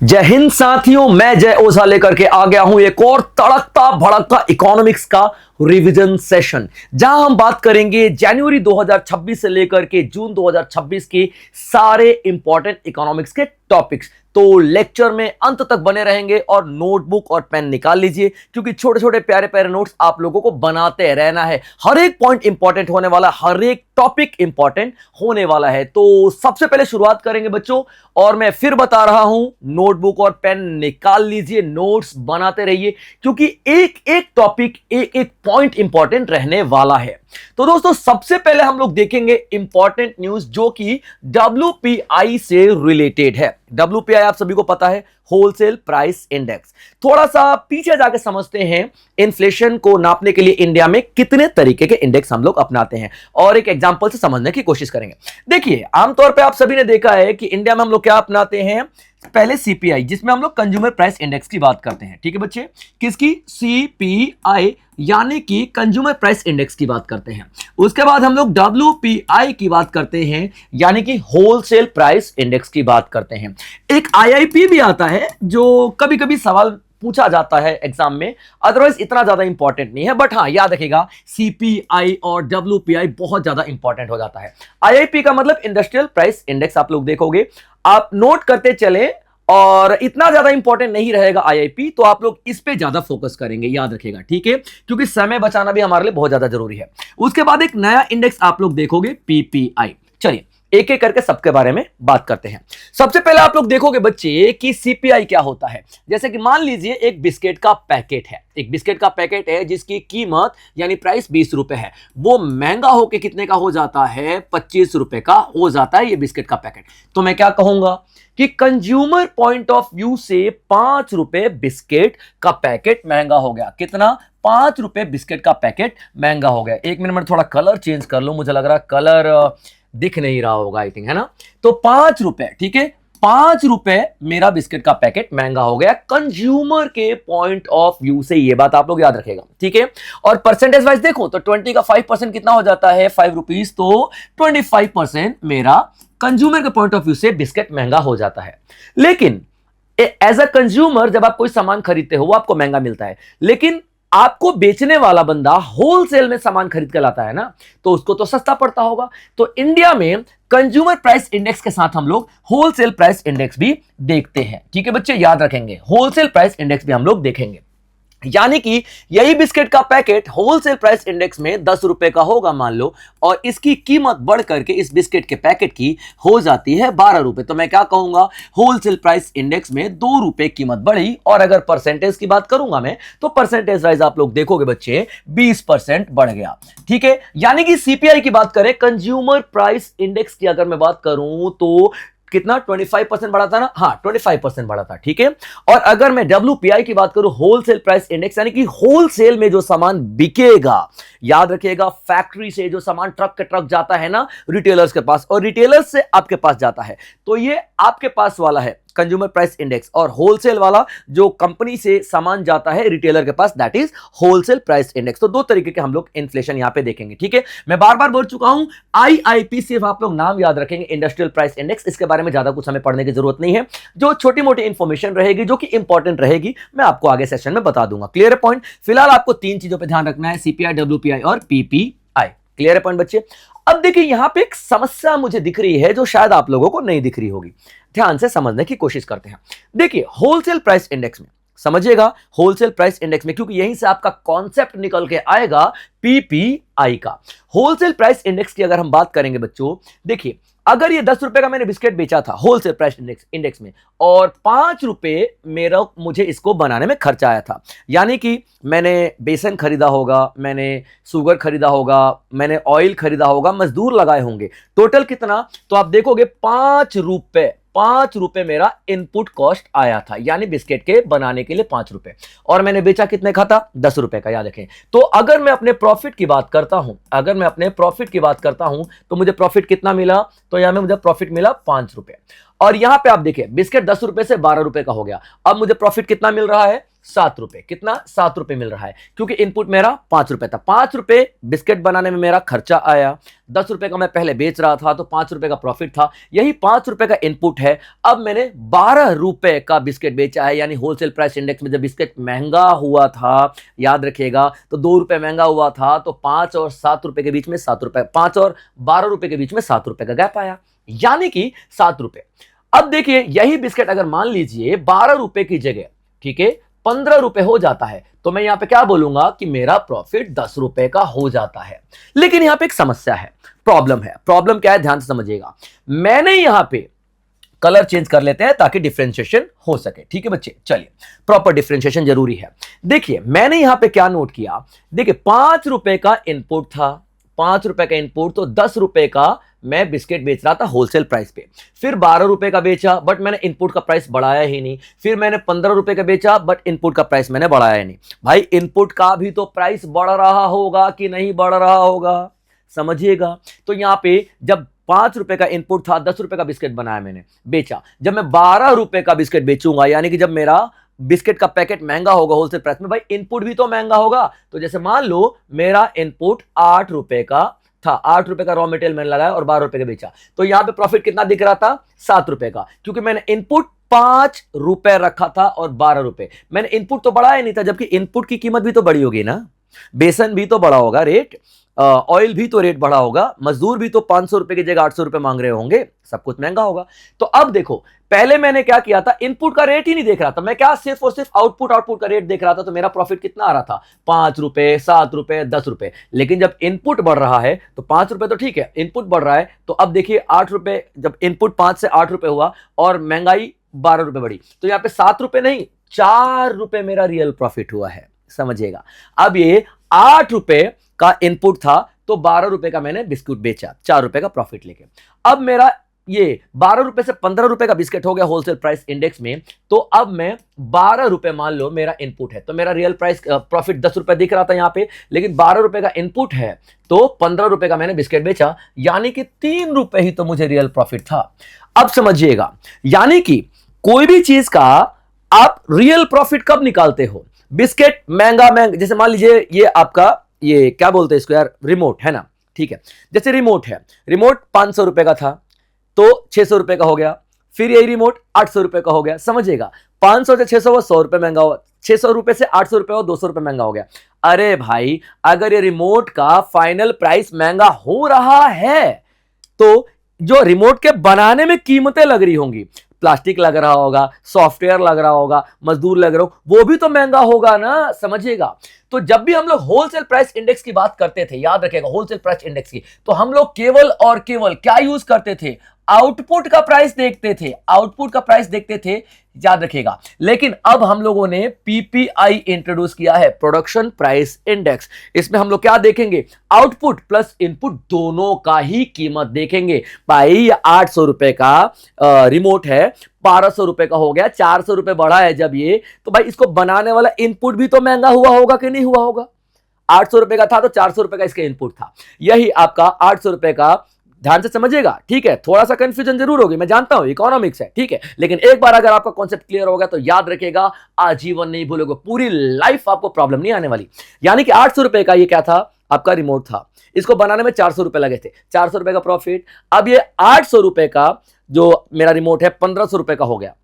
जय हिंद साथियों, मैं जय ओझा लेकर के आ गया हूं एक और तड़कता भड़कता इकोनॉमिक्स का रिवीजन सेशन, जहां हम बात करेंगे जनवरी 2026 से लेकर के जून 2026 के सारे इंपॉर्टेंट इकोनॉमिक्स के टॉपिक्स। तो लेक्चर में अंत तक बने रहेंगे और नोटबुक और पेन निकाल लीजिए, क्योंकि छोटे छोटे प्यारे प्यारे नोट्स आप लोगों को बनाते रहना है। हर एक पॉइंट इंपॉर्टेंट होने वाला, हर एक टॉपिक इंपॉर्टेंट होने वाला है। तो सबसे पहले शुरुआत करेंगे बच्चों, और मैं फिर बता रहा हूं, नोटबुक और पेन निकाल लीजिए, नोट्स बनाते रहिए, क्योंकि एक एक टॉपिक, एक एक पॉइंट इंपॉर्टेंट रहने वाला है। तो दोस्तों, सबसे पहले हम लोग देखेंगे इंपॉर्टेंट न्यूज जो कि WPI से रिलेटेड है। WPI आप सभी को पता है, होलसेल प्राइस इंडेक्स। थोड़ा सा पीछे जाके समझते हैं, इन्फ्लेशन को नापने के लिए इंडिया में कितने तरीके के इंडेक्स हम लोग अपनाते हैं, और एक एग्जांपल से समझने की कोशिश करेंगे। देखिए, आमतौर पे आप सभी ने देखा है कि इंडिया में हम लोग क्या अपनाते हैं, पहले CPI, जिसमें हम लोग कंज्यूमर प्राइस इंडेक्स की बात करते हैं। ठीक है बच्चे, किसकी? CPI, यानी कि कंज्यूमर प्राइस इंडेक्स की बात करते हैं। उसके बाद हम लोग WPI की बात करते हैं, यानी कि होलसेल प्राइस इंडेक्स की बात करते हैं। एक IIP भी आता है जो कभी कभी सवाल पूछा जाता है एग्जाम में, अदरवाइज इतना ज्यादा इंपॉर्टेंट नहीं है। बट हाँ, याद रखिएगा, CPI और WPI बहुत ज्यादा इंपॉर्टेंट हो जाता है। IIP का मतलब इंडस्ट्रियल प्राइस इंडेक्स, आप लोग देखोगे, आप नोट करते चले, और इतना ज्यादा इंपॉर्टेंट नहीं रहेगा IIP, तो आप लोग इस पे ज्यादा फोकस करेंगे, याद रखिएगा, ठीक है, क्योंकि समय बचाना भी हमारे लिए बहुत ज्यादा जरूरी है। उसके बाद एक नया इंडेक्स आप लोग देखोगे, PPI। चलिए एक एक करके सबके बारे में बात करते हैं। सबसे पहले आप लोग देखोगे बच्चे कि CPI क्या होता है। जैसे कि मान लीजिए एक बिस्किट का पैकेट है, एक बिस्किट का पैकेट है जिसकी कीमत यानी प्राइस 20 रुपए है, वो महंगा होके कितने का हो जाता है? 25 रुपए का हो जाता है ये बिस्किट का पैकेट। तो मैं क्या कहूंगा कि कंज्यूमर पॉइंट ऑफ व्यू से 5 रुपए बिस्किट का पैकेट महंगा हो गया। कितना? 5 रुपए बिस्किट का पैकेट महंगा हो गया। एक मिनट में थोड़ा कलर चेंज कर लो, मुझे लग रहा है कलर दिख नहीं रहा होगा, आई थिंक, है ना। तो 5 रुपए, ठीक है, 5 रुपए मेरा बिस्किट का पैकेट महंगा हो गया कंज्यूमर के पॉइंट ऑफ व्यू से। ये बात आप लोग याद रखेगा, ठीक है। और परसेंटेज वाइज देखो तो 20 का 5% कितना हो जाता है? 5 रुपीज। तो 25% मेरा कंज्यूमर के पॉइंट ऑफ व्यू से बिस्किट महंगा हो जाता है। लेकिन एज अ कंज्यूमर जब आप कोई सामान खरीदते हो, वो आपको महंगा मिलता है, लेकिन आपको बेचने वाला बंदा होलसेल में सामान खरीद के लाता है ना, तो उसको तो सस्ता पड़ता होगा। तो इंडिया में कंज्यूमर प्राइस इंडेक्स के साथ हम लोग होलसेल प्राइस इंडेक्स भी देखते हैं, ठीक है बच्चे, याद रखेंगे, होलसेल प्राइस इंडेक्स भी हम लोग देखेंगे। यानी कि यही बिस्किट का पैकेट होलसेल प्राइस इंडेक्स में 10 रुपए का होगा मान लो, और इसकी कीमत बढ़ करके इस बिस्किट के पैकेट की हो जाती है 12 रुपए। तो मैं क्या कहूंगा? होलसेल प्राइस इंडेक्स में 2 रुपए कीमत बढ़ी। और अगर परसेंटेज की बात करूंगा मैं, तो परसेंटेज वाइज आप लोग देखोगे बच्चे, 20% बढ़ गया, ठीक है। यानी कि CPI की बात करें, कंज्यूमर प्राइस इंडेक्स की अगर मैं बात करूं, तो कितना? 25% बढ़ा था ना, हाँ 25% बढ़ा था, ठीक है। और अगर मैं WPI की बात करूं, होलसेल प्राइस इंडेक्स, यानी कि होलसेल में जो सामान बिकेगा, याद रखिएगा, फैक्ट्री से जो सामान ट्रक के ट्रक जाता है ना रिटेलर्स के पास, और रिटेलर्स से आपके पास जाता है, तो ये आपके पास वाला है कंज्यूमर प्राइस इंडेक्स, और होलसेल वाला जो कंपनी से सामान जाता है रिटेलर के पास, that is wholesale price index. तो दो तरीके के हम लोग इन्फ्लेशन यहां पे देखेंगे, ठीक है। मैं बार बार बोल चुका हूं, IIP सिर्फ आप लोग नाम याद रखेंगे, इंडस्ट्रियल प्राइस इंडेक्स, इसके बारे में ज्यादा कुछ हमें पढ़ने की जरूरत नहीं है। जो छोटी मोटी इंफॉर्मेशन रहेगी, जो कि इंपॉर्टेंट रहेगी, मैं आपको आगे सेशन में बता दूंगा। क्लियर है पॉइंट? फिलहाल आपको 3 चीजों पर ध्यान रखना है, CPI, WPI और PPI। क्लियर है पॉइंट बच्चे? अब देखिए, यहां पे एक समस्या मुझे दिख रही है जो शायद आप लोगों को नहीं दिख रही होगी। ध्यान से समझने की कोशिश करते हैं। देखिए, होलसेल प्राइस इंडेक्स में समझिएगा, होलसेल प्राइस इंडेक्स में, क्योंकि यहीं से आपका कॉन्सेप्ट निकल के आएगा PPI का। होलसेल प्राइस इंडेक्स की अगर हम बात करेंगे बच्चों, देखिए, अगर ये 10 रुपए का मैंने बिस्किट बेचा था होलसेल प्राइस इंडेक्स में, और 5 रुपए मेरा मुझे इसको बनाने में खर्चा आया था, यानी कि मैंने बेसन खरीदा होगा, मैंने शुगर खरीदा होगा, मैंने ऑयल खरीदा होगा, मजदूर लगाए होंगे, टोटल कितना? तो आप देखोगे 5 रुपए मेरा इनपुट कॉस्ट आया था, यानी बिस्किट के बनाने के लिए 5 रुपए, और मैंने बेचा कितने का था? 10 रुपए का, याद रखें। तो अगर मैं अपने प्रॉफिट की बात करता हूं, तो मुझे प्रॉफिट कितना मिला? तो यहां में मुझे प्रॉफिट मिला 5 रुपए। और यहां पे आप देखिए, बिस्किट 10 रुपए से 12 रुपए का हो गया, अब मुझे प्रॉफिट कितना मिल रहा है? ₹7। कितना? ₹7 मिल रहा है, क्योंकि इनपुट मेरा ₹5 था। ₹5 बिस्किट बनाने में मेरा खर्चा आया, ₹10 का मैं पहले बेच रहा था, तो ₹5 का प्रॉफिट था। यही ₹5 का इनपुट है। अब मैंने ₹12 का बिस्किट बेचा है, यानी होलसेल प्राइस इंडेक्स में जब बिस्किट महंगा हुआ था, याद रखिएगा, तो ₹2 महंगा हुआ था, तो 5 और ₹7 के बीच में ₹7, 5 और ₹12 के बीच में ₹7 का गैप आया, यानी कि ₹7। अब देखिए, यही बिस्किट अगर मान लीजिए ₹12 की जगह, ठीक है, ₹15 हो जाता है, तो मैं यहां पे क्या बोलूंगा कि मेरा प्रॉफिट ₹10 का हो जाता है। लेकिन यहां पे एक समस्या है, प्रॉब्लम है। प्रॉब्लम क्या है, ध्यान से समझिएगा। मैंने यहां पे कलर चेंज कर लेते हैं ताकि डिफरेंशिएशन हो सके, ठीक है बच्चे। चलिए, प्रॉपर डिफरेंशिएशन जरूरी है। देखिए, मैंने यहां पे क्या नोट किया, देखिए ₹5 का इनपुट था, ₹5 का इनपुट, तो ₹10 का मैं बिस्किट बेच रहा था होलसेल प्राइस पे। फिर ₹12 का बेचा, बट मैंने इनपुट का प्राइस बढ़ाया ही नहीं। फिर मैंने ₹15 का बेचा, बट इनपुट का प्राइस मैंने बढ़ाया ही नहीं। भाई, इनपुट का भी तो प्राइस बढ़ रहा होगा कि नहीं बढ़ रहा होगा, समझिएगा। तो यहां पे जब ₹5 का इनपुट था, ₹10 का बिस्किट बनाया, मैंने बेचा। जब मैं ₹12 का बिस्किट बेचूंगा, यानी कि जब मेरा बिस्किट का पैकेट महंगा होगा होलसेल प्राइस में, भाई इनपुट भी तो महंगा होगा। तो जैसे मान लो मेरा इनपुट ₹8 का था, ₹8 का रॉ मटेरियल मैंने लगाया और ₹12 का बेचा, तो यहां पे प्रॉफिट कितना दिख रहा था? ₹7 का, क्योंकि मैंने इनपुट ₹5 रखा था और ₹12। मैंने इनपुट तो बढ़ाया नहीं था, जबकि इनपुट की कीमत भी तो बढ़ी होगी ना, बेसन भी तो बढ़ा होगा रेट, ऑयल भी तो रेट बढ़ा होगा, मजदूर भी तो ₹500 की जगह ₹800 मांग रहे होंगे, सब कुछ महंगा होगा। तो अब देखो, पहले मैंने क्या किया था, इनपुट का रेट ही नहीं देख रहा था मैं, क्या सिर्फ और सिर्फ आउटपुट का रेट देख रहा था। तो मेरा प्रॉफिट कितना आ रहा था? ₹5, ₹7, ₹10। लेकिन जब इनपुट बढ़ रहा है तो ₹5 तो ठीक है, इनपुट बढ़ रहा है, तो अब देखिए ₹8, जब इनपुट 5 से ₹8 हुआ और महंगाई ₹12 बढ़ी, तो यहां पे ₹7 नहीं, ₹4 मेरा रियल प्रॉफिट हुआ है, समझिएगा। अब ये ₹8 का इनपुट था, तो ₹12 का मैंने बिस्कुट बेचा, ₹4 का प्रॉफिट लेके। अब मेरा ये ₹12 से ₹15 का बिस्किट हो गया होलसेल प्राइस इंडेक्स में, तो अब मैं ₹12 मान लो मेरा इनपुट है, तो मेरा रियल प्राइस प्रॉफिट ₹10 दिख रहा था यहां पे, लेकिन ₹12 का इनपुट है, तो ₹15 का मैंने बिस्किट बेचा, यानी कि ₹3 ही तो मुझे रियल प्रॉफिट था। अब समझिएगा, यानी कि कोई भी चीज का आप रियल प्रॉफिट कब निकालते हो? बिस्किट महंगा, जैसे मान लीजिए ये आपका, ये क्या बोलते हैं इसको यार, रिमोट है ना, ठीक है। जैसे रिमोट है, रिमोट ₹500 का था, तो ₹600 का हो गया। फिर यही रिमोट ₹800 का हो गया, समझिएगा। 500 से 600 ₹100 महंगा हुआ, ₹600 से ₹800 और ₹200 महंगा हो गया। अरे भाई, अगर ये रिमोट का फाइनल प्राइस महंगा हो रहा है, तो जो रिमोट के बनाने में कीमतें लग रही होंगी, प्लास्टिक लग रहा होगा, सॉफ्टवेयर लग रहा होगा, मजदूर लग रहा हो, वो भी तो महंगा होगा ना, समझिएगा। तो जब भी हम लोग होलसेल प्राइस इंडेक्स की बात करते थे, याद रखिएगा, होलसेल प्राइस इंडेक्स की, तो हम लोग केवल और केवल क्या यूज करते थे? आउटपुट का प्राइस देखते थे, आउटपुट का प्राइस देखते थे, याद रखिएगा। लेकिन अब हम लोगों ने पीपीआई इंट्रोड्यूस किया है, प्रोडक्शन प्राइस इंडेक्स। इसमें हम लोग क्या देखेंगे? आउटपुट प्लस इनपुट दोनों का ही कीमत देखेंगे। भाई, ₹800 का रिमोट है, ₹1200 का हो गया, ₹400 बढ़ा है जब ये, तो भाई इसको बनाने वाला इनपुट भी तो महंगा हुआ होगा कि नहीं हुआ होगा? ₹800 का था तो ₹400 का इसका इनपुट था। यही आपका ₹800 का, ध्यान से समझिएगा, ठीक है। थोड़ा सा कंफ्यूजन जरूर होगी, मैं जानता हूं, इकोनॉमिक्स है, ठीक है, लेकिन एक बार अगर आपका कॉन्सेप्ट क्लियर होगा तो याद रखिएगा, आजीवन नहीं भूलोगे, पूरी लाइफ आपको प्रॉब्लम नहीं आने वाली। यानी कि ₹800 का ये क्या था? आपका रिमोट था, इसको बनाने में ₹400 लगे थे, ₹400 का प्रॉफिट। अब ये ₹800 का जो मेरा रिमोट है, ₹1500 का हो गया,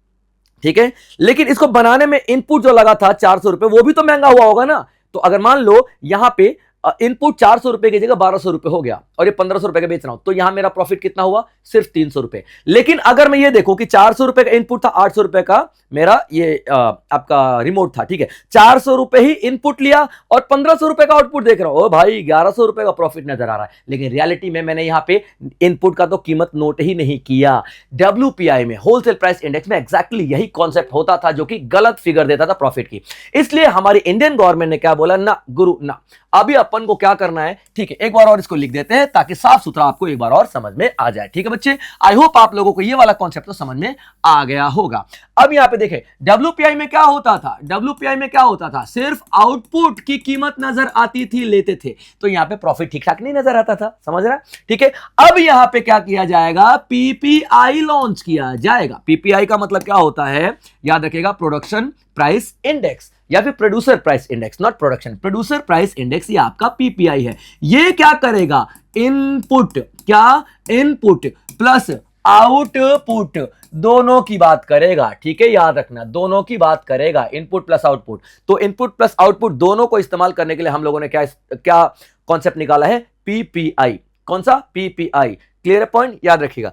ठीक है। लेकिन इसको बनाने में इनपुट जो लगा था ₹400, वो भी तो महंगा हुआ होगा ना। तो अगर मान लो यहां पे इनपुट ₹400 की जगह ₹1200 हो गया और ये ₹1500 का बेच रहा हूं, तो यहां मेरा प्रॉफिट कितना हुआ? सिर्फ ₹300। लेकिन अगर मैं ये देखूं कि ₹400 का इनपुट था, ₹800 का मेरा ये आपका रिमोट था, ठीक है, ₹400 ही इनपुट लिया और ₹1500 का आउटपुट देख रहा हूं, ओ भाई ₹1100 का प्रॉफिट नजर आ रहा है। लेकिन रियलिटी में मैंने यहां पे इनपुट का तो कीमत नोट ही नहीं किया। WPI में, होलसेल प्राइस इंडेक्स में, एग्जैक्टली यही कॉन्सेप्ट होता था, जो कि गलत फिगर देता था प्रॉफिट की। इसलिए हमारी इंडियन गवर्नमेंट ने क्या बोला? ना गुरु ना, अभी अपन को क्या करना है, ठीक है, एक बार और इसको लिख देते हैं ताकि साफ सुथरा आपको एक बार और समझ में आ जाए, ठीक है बच्चे। आई होप आप लोगों को ये वाला कॉन्सेप्ट तो समझ में आ गया होगा। अब यहां पे देखें, WPI में क्या होता था? WPI में क्या होता था? सिर्फ आउटपुट की कीमत नजर आती थी, लेते थे, तो यहां पे प्रॉफिट ठीक ठाक नहीं नजर आता था, समझ रहा है, ठीक है। अब यहां पे क्या किया जाएगा? PPI लॉन्च किया जाएगा। PPI का मतलब क्या होता है? याद रखिएगा, प्रोडक्शन प्राइस इंडेक्स या फिर producer price index, not production, producer price index, ये आपका पीपीआई है। ये क्या करेगा, इनपुट, क्या इनपुट प्लस आउटपुट दोनों की बात करेगा, ठीक है, याद रखना दोनों की बात करेगा, इनपुट प्लस आउटपुट। तो इनपुट प्लस आउटपुट दोनों को इस्तेमाल करने के लिए हम लोगों ने क्या कॉन्सेप्ट निकाला है, पीपीआई। कौन सा, पीपीआई। क्लियर पॉइंट, याद रखिएगा।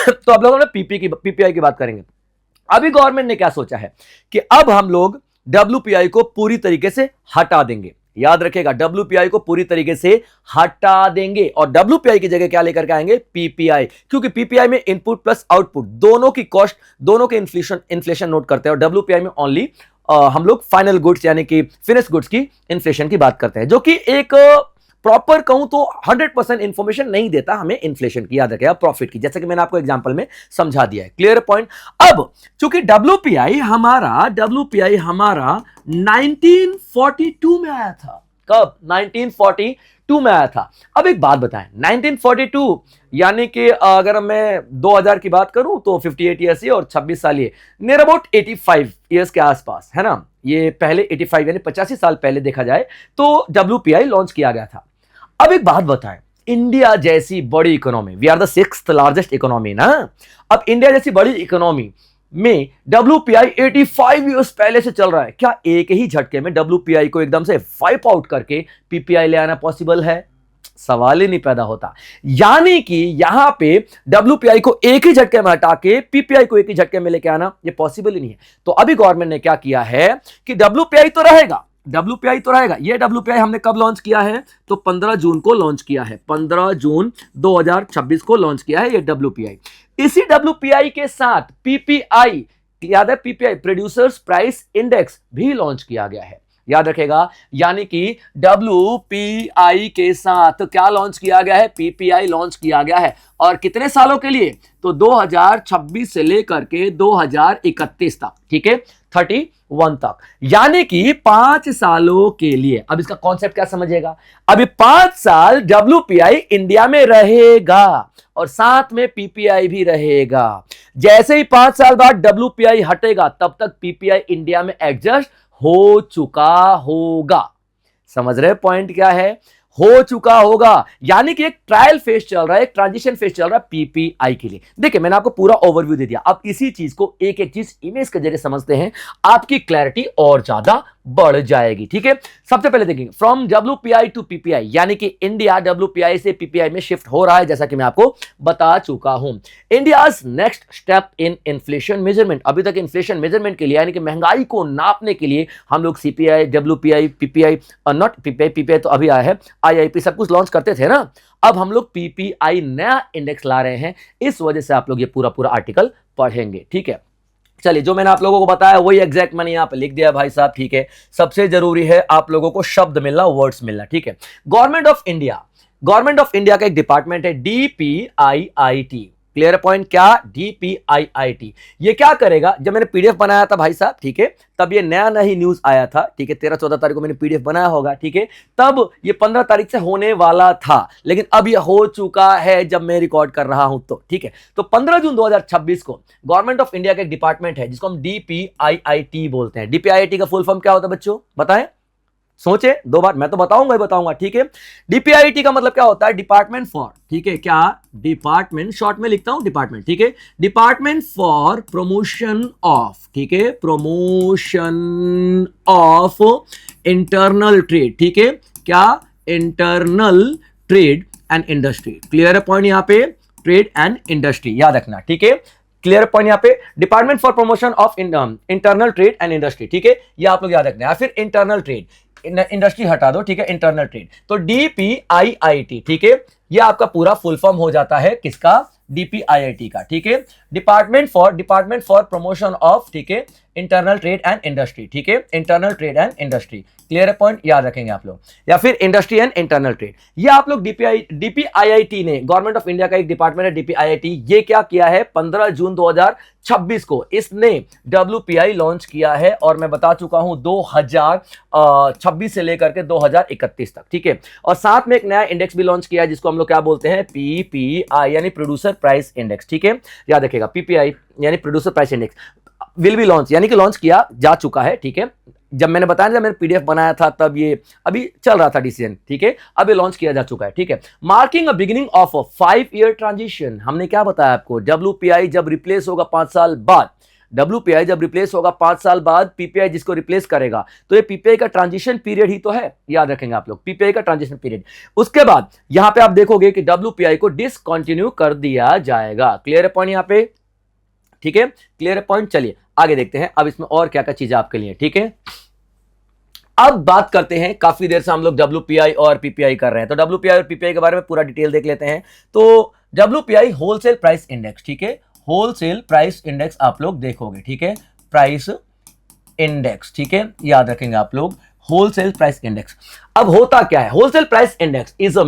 तो अब लोगों ने पीपीआई की बात करेंगे। अभी गवर्नमेंट ने क्या सोचा है कि अब हम लोग डब्ल्यूपीआई को पूरी तरीके से हटा देंगे। याद रखिएगा, डब्ल्यूपीआई को पूरी तरीके से हटा देंगे और डब्ल्यूपीआई की जगह क्या लेकर के आएंगे, पीपीआई। क्योंकि पीपीआई में इनपुट प्लस आउटपुट दोनों की कॉस्ट, दोनों के इन्फ्लेशन नोट करते हैं और डब्ल्यूपीआई में ओनली हम लोग फाइनल गुड्स यानी कि फिनिश गुड्स की इन्फ्लेशन की बात करते हैं, जो कि एक प्रॉपर कहूं तो 100% इंफॉर्मेशन नहीं देता हमें इन्फ्लेशन की, याद रखिएगा, प्रॉफिट की, जैसे कि मैंने आपको एग्जांपल में समझा दिया है। Clear point. अब चूंकि डब्ल्यूपीआई हमारा 1942 में आया था। कब, 1942 में आया था। अब एक बात बताएं, 1942 यानी कि अगर मैं 2000 की बात करूं तो 58 ईयर्स और 26 साल, ये नियर अबाउट 85 ईयर्स के आसपास है ना। ये पहले 85 यानी 85 साल पहले देखा जाए तो डब्ल्यूपीआई लॉन्च किया गया था। अब एक बात बताएं, इंडिया जैसी बड़ी economy, we are the 6th largest economy ना। अब इंडिया जैसी बड़ी इकोनॉमी में डब्ल्यूपीआई 85 ईयर्स पहले से चल रहा है, क्या एक ही झटके में डब्ल्यूपीआई को एकदम से वाइप आउट करके पीपीआई ले आना पॉसिबल है? सवाल ही नहीं पैदा होता। यानी कि यहां पे डब्ल्यूपीआई को एक ही झटके में हटा के पीपीआई को एक ही झटके में लेके आना ये पॉसिबल ही नहीं है। तो अभी गवर्नमेंट ने क्या किया है कि डब्ल्यूपीआई तो रहेगा, ये डब्ल्यूपीआई हमने कब लॉन्च किया है, तो 15 जून को लॉन्च किया है, 15 जून 2026 को लॉन्च किया है ये डब्ल्यूपीआई। इसी डब्ल्यूपीआई के साथ पीपीआई, याद है, पीपीआई प्रोड्यूसर्स प्राइस इंडेक्स भी लॉन्च किया गया है, याद रखेगा। यानी कि डब्ल्यूपीआई के साथ क्या लॉन्च किया गया है, पीपीआई लॉन्च किया गया है। और कितने सालों के लिए, तो 2026 से लेकर के 2031 तक, ठीक है, 31 तक, यानी कि 5 सालों के लिए। अब इसका कॉन्सेप्ट क्या समझिएगा, अभी 5 साल डब्ल्यूपीआई इंडिया में रहेगा और साथ में पीपीआई भी रहेगा। जैसे ही 5 साल बाद डब्ल्यूपीआई हटेगा तब तक पीपीआई इंडिया में एडजस्ट हो चुका होगा। समझ रहे पॉइंट क्या है, हो चुका होगा। यानी कि एक ट्रायल फेज चल रहा है, एक ट्रांजिशन फेज चल रहा है पीपीआई के लिए। देखिए मैंने आपको पूरा ओवरव्यू दे दिया, अब इसी चीज को एक एक चीज इमेज के जरिए समझते हैं, आपकी क्लैरिटी और ज्यादा बढ़ जाएगी, ठीक है। सबसे पहले देखेंगे फ्रॉम डब्ल्यूपीआई टू पीपीआई, यानी कि इंडिया डब्ल्यूपीआई से पीपीआई में शिफ्ट हो रहा है, जैसा कि मैं आपको बता चुका हूं। India's next step in inflation measurement, अभी तक इन्फ्लेशन मेजरमेंट के लिए यानी कि महंगाई को नापने के लिए हम लोग CPI, WPI, PPI, not PPI तो अभी आया है, आईआईपी सब कुछ लॉन्च करते थे ना। अब हम लोग पीपीआई नया इंडेक्स ला रहे हैं, इस वजह से आप लोग ये पूरा आर्टिकल पढ़ेंगे, ठीक है। चलिए, जो मैंने आप लोगों को बताया वही एग्जैक्ट मैंने यहाँ पे लिख दिया भाई साहब, ठीक है। सबसे जरूरी है आप लोगों को शब्द मिलना, वर्ड्स मिलना, ठीक है। गवर्नमेंट ऑफ इंडिया का एक डिपार्टमेंट है डीपीआईआईटी। क्लियर पॉइंट, क्या, डीपीआईआईटी। ये क्या करेगा, जब मैंने पीडीएफ बनाया था भाई साहब, ठीक है, तब ये नया नई न्यूज आया था, ठीक है, 13-14 तारीख को मैंने पीडीएफ बनाया होगा, ठीक है, तब ये 15 तारीख से होने वाला था, लेकिन अब ये हो चुका है जब मैं रिकॉर्ड कर रहा हूं तो, ठीक है। तो 15 जून 2026 को गवर्नमेंट ऑफ इंडिया का एक डिपार्टमेंट है जिसको हम डीपीआईआईटी बोलते हैं। डीपीआईआईटी का फुल फॉर्म क्या होता है बच्चों, बताएं, सोचे 2 बार, मैं तो बताऊंगा, ठीक है। डीपीआईटी का मतलब क्या होता है, डिपार्टमेंट फॉर, ठीक है, क्या, डिपार्टमेंट, शॉर्ट में लिखता हूं डिपार्टमेंट, ठीक है, डिपार्टमेंट फॉर प्रमोशन ऑफ, ठीक है, प्रमोशन ऑफ इंटरनल ट्रेड, ठीक है, क्या, internal trade and industry. Clear है पॉइंट यहाँ पे, ट्रेड एंड इंडस्ट्री याद रखना, ठीक है। क्लियर पॉइंट यहाँ पे, department for promotion of internal trade and industry, ठीक है, ये आप लोग याद रखना है। फिर इंटरनल ट्रेड, इंडस्ट्री हटा दो, ठीक है, इंटरनल ट्रेड, तो डीपीआईआईटी, ठीक है, ये आपका पूरा फुल फॉर्म हो जाता है किसका, डीपीआईआईटी का, ठीक है। डिपार्टमेंट फॉर प्रमोशन ऑफ, ठीक है, इंटरनल ट्रेड एंड इंडस्ट्री, ठीक है, internal trade and industry. Clear point, याद रखेंगे आप लोग, या फिर इंडस्ट्री एंड इंटरनल ट्रेड, ये आप लोग डीपीआईआईटी ने, गवर्नमेंट ऑफ इंडिया का एक डिपार्टमेंट है डीपीआईआईटी, ये क्या किया है, 15 जून 2026 को इसने डब्ल्यूपीआई लॉन्च किया है, और मैं बता चुका हूं 2026 से लेकर के 2031 तक, ठीक है। और साथ में एक नया इंडेक्स भी लॉन्च किया है जिसको हम लोग क्या बोलते हैं, पीपीआई यानी प्रोड्यूसर प्राइस इंडेक्स, ठीक है, याद रखेगा, पीपीआई यानी producer price index. Will be launch, यानी कि लॉन्च किया जा चुका है, ठीक है। जब मैंने बताया, जब मैंने पीडीएफ बनाया था तब ये अभी चल रहा था डिसीजन, ठीक है। अब ये लॉन्च किया जा चुका है, ठीक है। Marking a beginning of a 5 year transition, हमने क्या बताया आपको, डब्ल्यूपीआई जब रिप्लेस होगा 5 साल बाद, डब्ल्यूपीआई जब रिप्लेस होगा 5 साल बाद, पीपीआई जिसको रिप्लेस करेगा, तो ये पीपीआई का ट्रांजिशन पीरियड ही तो है, याद रखेंगे आप लोग, पीपीआई का ट्रांजिशन पीरियड। उसके बाद यहां पे आप देखोगे कि डब्ल्यूपीआई को डिसकंटिन्यू कर दिया जाएगा। क्लियर है पॉइंट यहां पे, ठीक है, क्लियर है पॉइंट। चलिए आगे देखते हैं अब इसमें और क्या क्या चीजें आपके लिए, ठीक है। अब बात करते हैं, काफी देर से हम लोग डब्ल्यूपीआई और पीपीआई कर रहे हैं, तो डब्ल्यूपीआई और पीपीआई के बारे में पूरा डिटेल देख लेते हैं। तो डब्ल्यूपीआई होलसेल प्राइस इंडेक्स, ठीक है, होलसेल प्राइस इंडेक्स आप लोग देखोगे, ठीक है, प्राइस इंडेक्स, ठीक है, याद रखेंगे आप लोग, होलसेल प्राइस इंडेक्स। अब होता क्या है, wholesale price index is a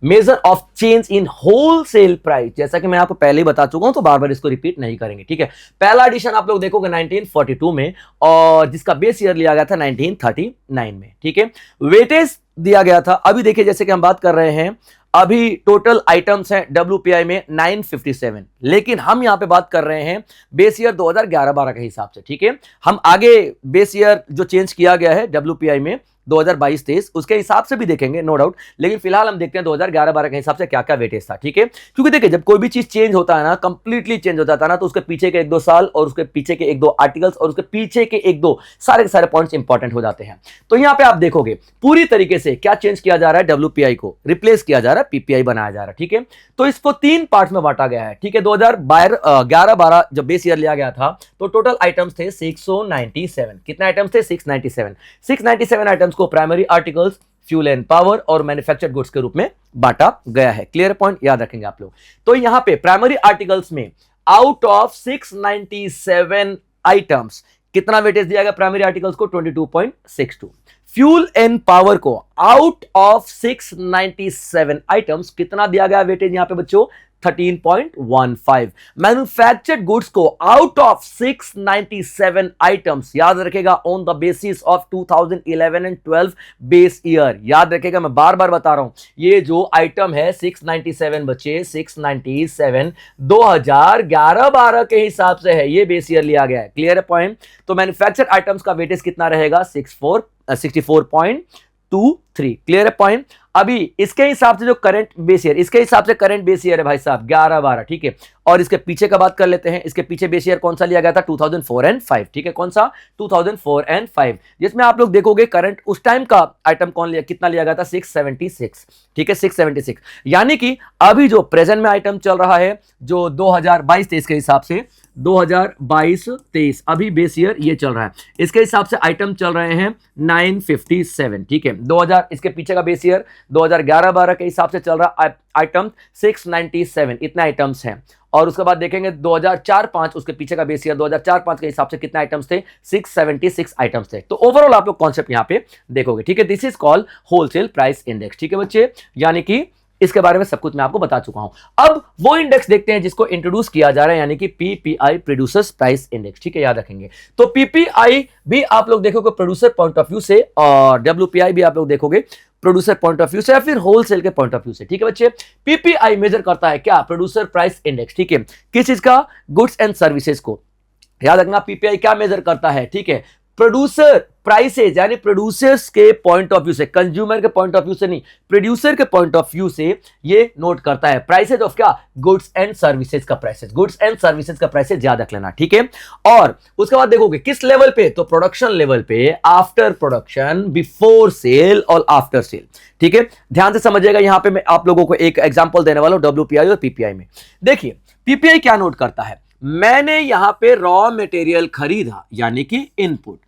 measure of change in wholesale price, जैसा कि मैं आपको पहले ही बता चुका हूं, तो बार बार इसको रिपीट नहीं करेंगे, ठीक है। पहला एडिशन आप लोग देखोगे 1942 में, और जिसका बेस ईयर लिया गया था 1939 में, ठीक है। वेटेज दिया गया था, अभी देखिए जैसे कि हम बात कर रहे हैं, अभी टोटल आइटम्स हैं डब्ल्यूपीआई में 957, लेकिन हम यहां पे बात कर रहे हैं बेस ईयर 2011-12 के हिसाब से, ठीक है। हम आगे बेस ईयर जो चेंज किया गया है डब्ल्यूपीआई में 2022-23 उसके हिसाब से भी देखेंगे, नो डाउट, लेकिन फिलहाल हम देखते हैं 2011-12 के हिसाब से क्या क्या वेटेज था, ठीक है। क्योंकि देखिए जब कोई भी चीज चेंज होता है ना, कंप्लीटली चेंज हो जाता है ना, तो उसके पीछे के 1-2 साल और उसके पीछे के 1-2 आर्टिकल्स और उसके पीछे के 1-2 सारे के सारे पॉइंट्स इंपॉर्टेंट हो जाते हैं। तो यहां पे आप देखोगे पूरी तरीके से क्या चेंज किया जा रहा है, डब्ल्यूपीआई को रिप्लेस किया जा रहा है, पीपीआई बनाया जा रहा है, ठीक है। तो इसको 3 पार्ट्स में बांटा गया है, ठीक है। 2011-12 जब बेस ईयर लिया गया था तो टोटल आइटम्स थे 697, कितने आइटम्स थे, 697 आइटम्स को primary articles, fuel and power और मैन्युफैक्चर्ड गुड्स के रूप में बांटा गया है। क्लियर पॉइंट, याद रखेंगे आप लोग। तो यहां पे प्राइमरी आर्टिकल्स में आउट ऑफ 697 आइटम्स कितना वेटेज दिया गया प्राइमरी आर्टिकल्स को, 22.62। फ्यूल एंड पावर को आउट ऑफ 697 आइटम्स कितना दिया गया वेटेज यहां पे बच्चों, 13.15। मैन्युफैक्चर्ड गुड्स को आउट ऑफ 697 आइटम्स, याद रखेगा, on the basis of 2011 and 12 base year, याद रखेगा, मैं बार बार बता रहा हूं, ये जो आइटम है 697 बच्चे, 697 2011-12 के हिसाब से है, ये बेस ईयर लिया गया है। क्लियर है पॉइंट। तो मैन्युफैक्चर्ड आइटम्स का वेटेज कितना रहेगा, 64.23। क्लियर है पॉइंट। अभी इसके हिसाब से जो करंट बेस ईयर, इसके हिसाब से करंट बेस ईयर है भाई साहब 11-12, ठीक है। और इसके पीछे का बात कर लेते हैं, इसके पीछे बेस ईयर कौन सा लिया गया था, 2004 एंड 5, ठीक है, कौन सा, 2004 एंड 5, जिसमें आप लोग देखोगे करंट उस टाइम का आइटम कौन लिया, कितना लिया गया था, 676, ठीक है, 676। यानी कि अभी जो प्रेजेंट में आइटम चल रहा है, जो 2022-23 के हिसाब से, 2022-23 अभी बेस ईयर ये चल रहा है, इसके हिसाब से आइटम चल रहे हैं 957, ठीक है। 2000 इसके पीछे का बेस ईयर 2011-12 के हिसाब से चल रहा आइटम 697, इतने आइटम्स हैं। और उसके बाद देखेंगे 2004-5 उसके पीछे का बेस ईयर 2004-5 के हिसाब से कितने आइटम्स थे, 676 आइटम्स थे। तो ओवरऑल आप लोग कॉन्सेप्ट यहां पे देखोगे, ठीक है। This is called wholesale price index, ठीक है बच्चे, यानी कि इसके बारे में सब कुछ मैं आपको बता चुका हूं। अब वो इंडेक्स देखते हैं जिसको इंट्रोड्यूस किया जा रहा है, यानी कि पीपीआई, प्रोड्यूसर्स प्राइस इंडेक्स, ठीक है, याद रखेंगे। तो पीपीआई भी आप लोग देखोगे प्रोड्यूसर पॉइंट ऑफ व्यू से, और डब्ल्यूपीआई भी आप लोग देखोगे प्रोड्यूसर पॉइंट ऑफ व्यू से या फिर होलसेल के पॉइंट ऑफ व्यू से, ठीक है बच्चे। पीपीआई मेजर करता है क्या, प्रोड्यूसर प्राइस इंडेक्स, ठीक है, किस चीज का, गुड्स एंड सर्विसेज को। याद रखना पीपीआई क्या मेजर करता है, ठीक है, प्रोड्यूसर प्राइसेज, यानी प्रोड्यूसर्स के पॉइंट ऑफ व्यू से, कंज्यूमर के पॉइंट ऑफ व्यू से नहीं, प्रोड्यूसर के पॉइंट ऑफ व्यू से ये नोट करता है प्राइसेज ऑफ क्या, गुड्स एंड सर्विसेज का प्राइसेज, गुड्स एंड सर्विसेज का प्राइसेज याद रख लेना, ठीक है। और उसके बाद देखोगे किस लेवल पे, तो प्रोडक्शन लेवल पे, आफ्टर प्रोडक्शन, बिफोर सेल और आफ्टर सेल, ठीक है। ध्यान से समझिएगा, यहां पे मैं आप लोगों को एक एग्जांपल देने वाला हूं डब्ल्यूपीआई और पीपीआई में। देखिए पीपीआई क्या नोट करता है, मैंने यहां पे रॉ मटेरियल खरीदा, यानी कि इनपुट,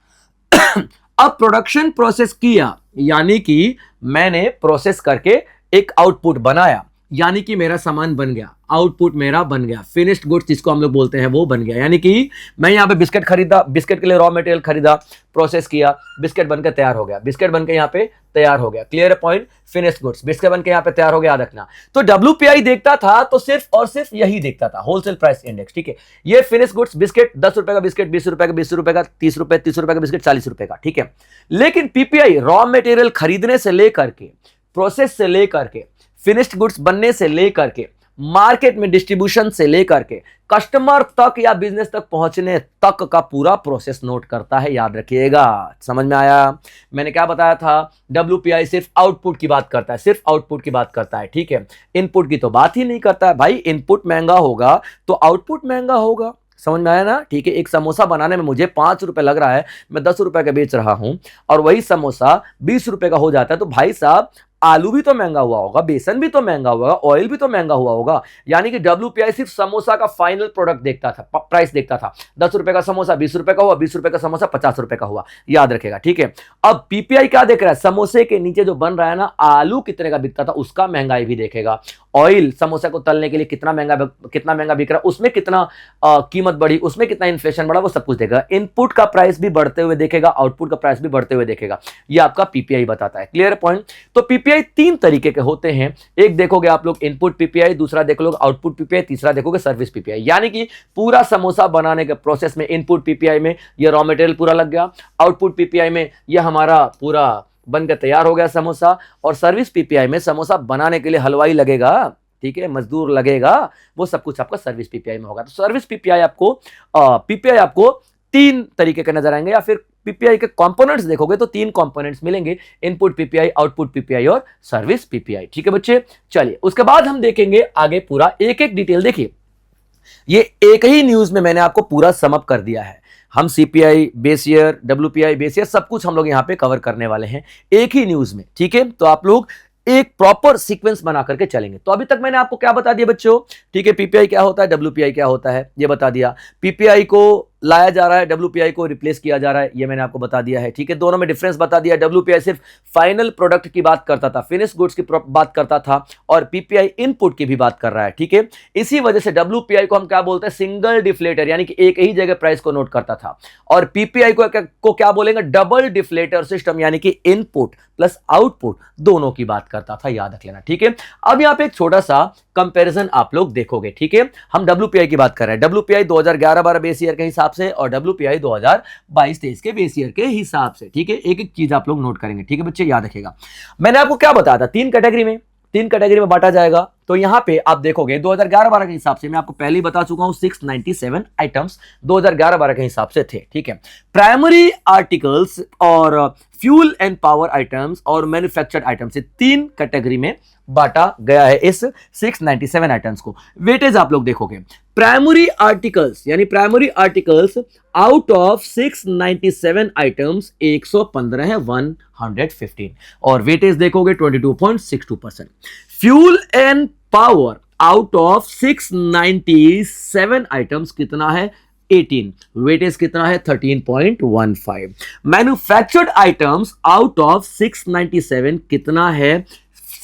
अब प्रोडक्शन प्रोसेस किया, यानी कि मैंने प्रोसेस करके एक आउटपुट बनाया, यानी कि मेरा सामान बन गया, आउटपुट मेरा बन गया, फिनिश्ड गुड्स जिसको हम लोग बोलते हैं वो बन गया। यानी कि मैं यहाँ पे बिस्किट खरीदा, बिस्किट के लिए रॉ मटेरियल खरीदा, प्रोसेस किया, बिस्किट बनकर तैयार हो गया, बिस्किट बनकर यहाँ पे तैयार हो गया। Clear point, finished goods, biscuit बनकर यहाँ पे तैयार हो गया, याद रखना। तो डब्ल्यूपीआई देखता था तो सिर्फ और सिर्फ यही देखता था, होलसेल प्राइस इंडेक्स, ठीक है। ये फिनिश्ड गुड्स बिस्किट 10 रुपए का बिस्किट, 20 रुपए का, 20 रुपए का, 30 रुपए, 30 रुपए का बिस्किट, 40 रुपए का, ठीक है। लेकिन पीपीआई रॉ मटेरियल खरीदने से लेकर के, प्रोसेस से लेकर के, फिनिश्ड गुड्स बनने से लेकर के मार्केट में डिस्ट्रीब्यूशन से लेकर के कस्टमर तक या बिजनेस तक पहुंचने तक का पूरा प्रोसेस नोट करता है, याद रखिएगा। समझ में आया? मैंने क्या बताया था, WPI सिर्फ आउटपुट की बात करता है, सिर्फ आउटपुट की बात करता है, ठीक है, इनपुट की तो बात ही नहीं करता है। भाई इनपुट महंगा होगा तो आउटपुट महंगा होगा, समझ में आया ना? ठीक है, एक समोसा बनाने में मुझे 5 रुपए लग रहा है, मैं 10 रुपए का बेच रहा हूं और वही समोसा 20 रुपए का हो जाता है, तो भाई साहब आलू भी तो महंगा हुआ होगा, बेसन भी तो महंगा हुआ होगा, ऑयल भी तो महंगा हुआ होगा। यानी कि WPI सिर्फ समोसा का फाइनल प्रोडक्ट देखता था, प्राइस देखता था। 10 रुपए का समोसा 20 रुपए का हुआ, 20 रुपए का समोसा 50 रुपए का हुआ, याद रखेगा, ठीक है। अब PPI क्या देख रहा है, समोसे के नीचे जो बन रहा है ना, आलू कितने का बिकता था उसका महंगाई भी देखेगा। ऑयल समोसा को तलने के लिए कितना महंगा बिक रहा है, उसमें कितना कीमत बढ़ी, उसमें कितना इन्फ्लेशन बढ़ा, वो सब कुछ देखेगा। इनपुट का प्राइस भी बढ़ते हुए देखेगा, आउटपुट का प्राइस भी बढ़ते हुए देखेगा। ये आपका PPI बताता है। Clear point? तो PPI 3 तरीके के होते हैं। एक देखोगे आप लोग इनपुट PPI, दूसरा देखोगे आउटपुट PPI, तीसरा देखोगे सर्विस PPI। यानी कि पूरा समोसा बनाने के प्रोसेस में इनपुट PPI में ये रॉ मटेरियल पूरा लग गया, आउटपुट PPI में ये हमारा पूरा बनकर तैयार हो गया समोसा, और सर्विस PPI में समोसा बनाने के लिए हलवाई लगेगा, ठीक है, मजदूर लगेगा, वो सब कुछ आपका सर्विस PPI में होगा। तो सर्विस PPI आपको 3 तरीके के नजर आएंगे, या फिर PPI के कंपोनेंट्स देखोगे तो 3 कंपोनेंट्स मिलेंगे, इनपुट PPI, आउटपुट PPI और सर्विस PPI। ठीक है बच्चे, चलिए उसके बाद हम देखेंगे आगे पूरा एक एक डिटेल। देखिए ये एक ही न्यूज में मैंने आपको पूरा समअप कर दिया है। हम CPI base year, WPI base year सब कुछ हम लोग यहां पे कवर करने वाले हैं एक ही न्यूज में, ठीक है। तो आप लोग एक प्रॉपर सीक्वेंस बना करके चलेंगे। तो अभी तक मैंने आपको क्या बता दिया बच्चों, ठीक है, PPI क्या होता है, WPI क्या होता है, ये बता दिया। PPI को लाया जा रहा है, WPI को रिप्लेस किया जा रहा है, ये मैंने आपको बता दिया है, ठीक है। दोनों में डिफरेंस बता दिया। WPI सिर्फ फाइनल प्रोडक्ट की बात करता था, फिनिश गुड्स की बात करता था, और PPI इनपुट की भी बात कर रहा है, ठीक है। इसी वजह से WPI को हम क्या बोलते हैं, सिंगल डिफ्लेटर, यानी कि एक ही जगह प्राइस को नोट करता था। और PPI को क्या बोलेंगे, डबल डिफ्लेटर सिस्टम, यानी कि इनपुट प्लस आउटपुट दोनों की बात करता था, याद रख लेना, ठीक है। अब यहां पे एक छोटा सा कंपैरिजन आप लोग देखोगे, ठीक है। हम WPI की बात कर रहे हैं, WPI 2011-12 बेस ईयर के हिसाब से और WPI 2022-23 के बेस ईयर के हिसाब से, ठीक है। एक एक चीज आप लोग नोट करेंगे, ठीक है बच्चे, याद रखेगा। मैंने आपको क्या बताया था, 3 कैटेगरी में बांटा जाएगा। तो यहां पे आप देखोगे 2011-12 के हिसाब से, मैं आपको पहले ही बता चुका हूं, 697 आइटम्स 2011-12 के हिसाब से थे, ठीक है। प्राइमरी आर्टिकल्स और फ्यूल एंड पावर आइटम्स और मैन्युफैक्चर्ड आइटम्स, 3 कैटेगरी में बांटा गया है इस 697 आइटम्स को। वेटेज आप लोग देखोगे, प्राइमरी आर्टिकल्स यानी primary articles out of 697 items 115 है, 115, और वेटेज देखोगे 22.62%। Fuel and power out of 697 items कितना है, 18, वेटेज कितना है, 13.15। मैन्युफैक्चर्ड आइटम्स आउट ऑफ 697 कितना है,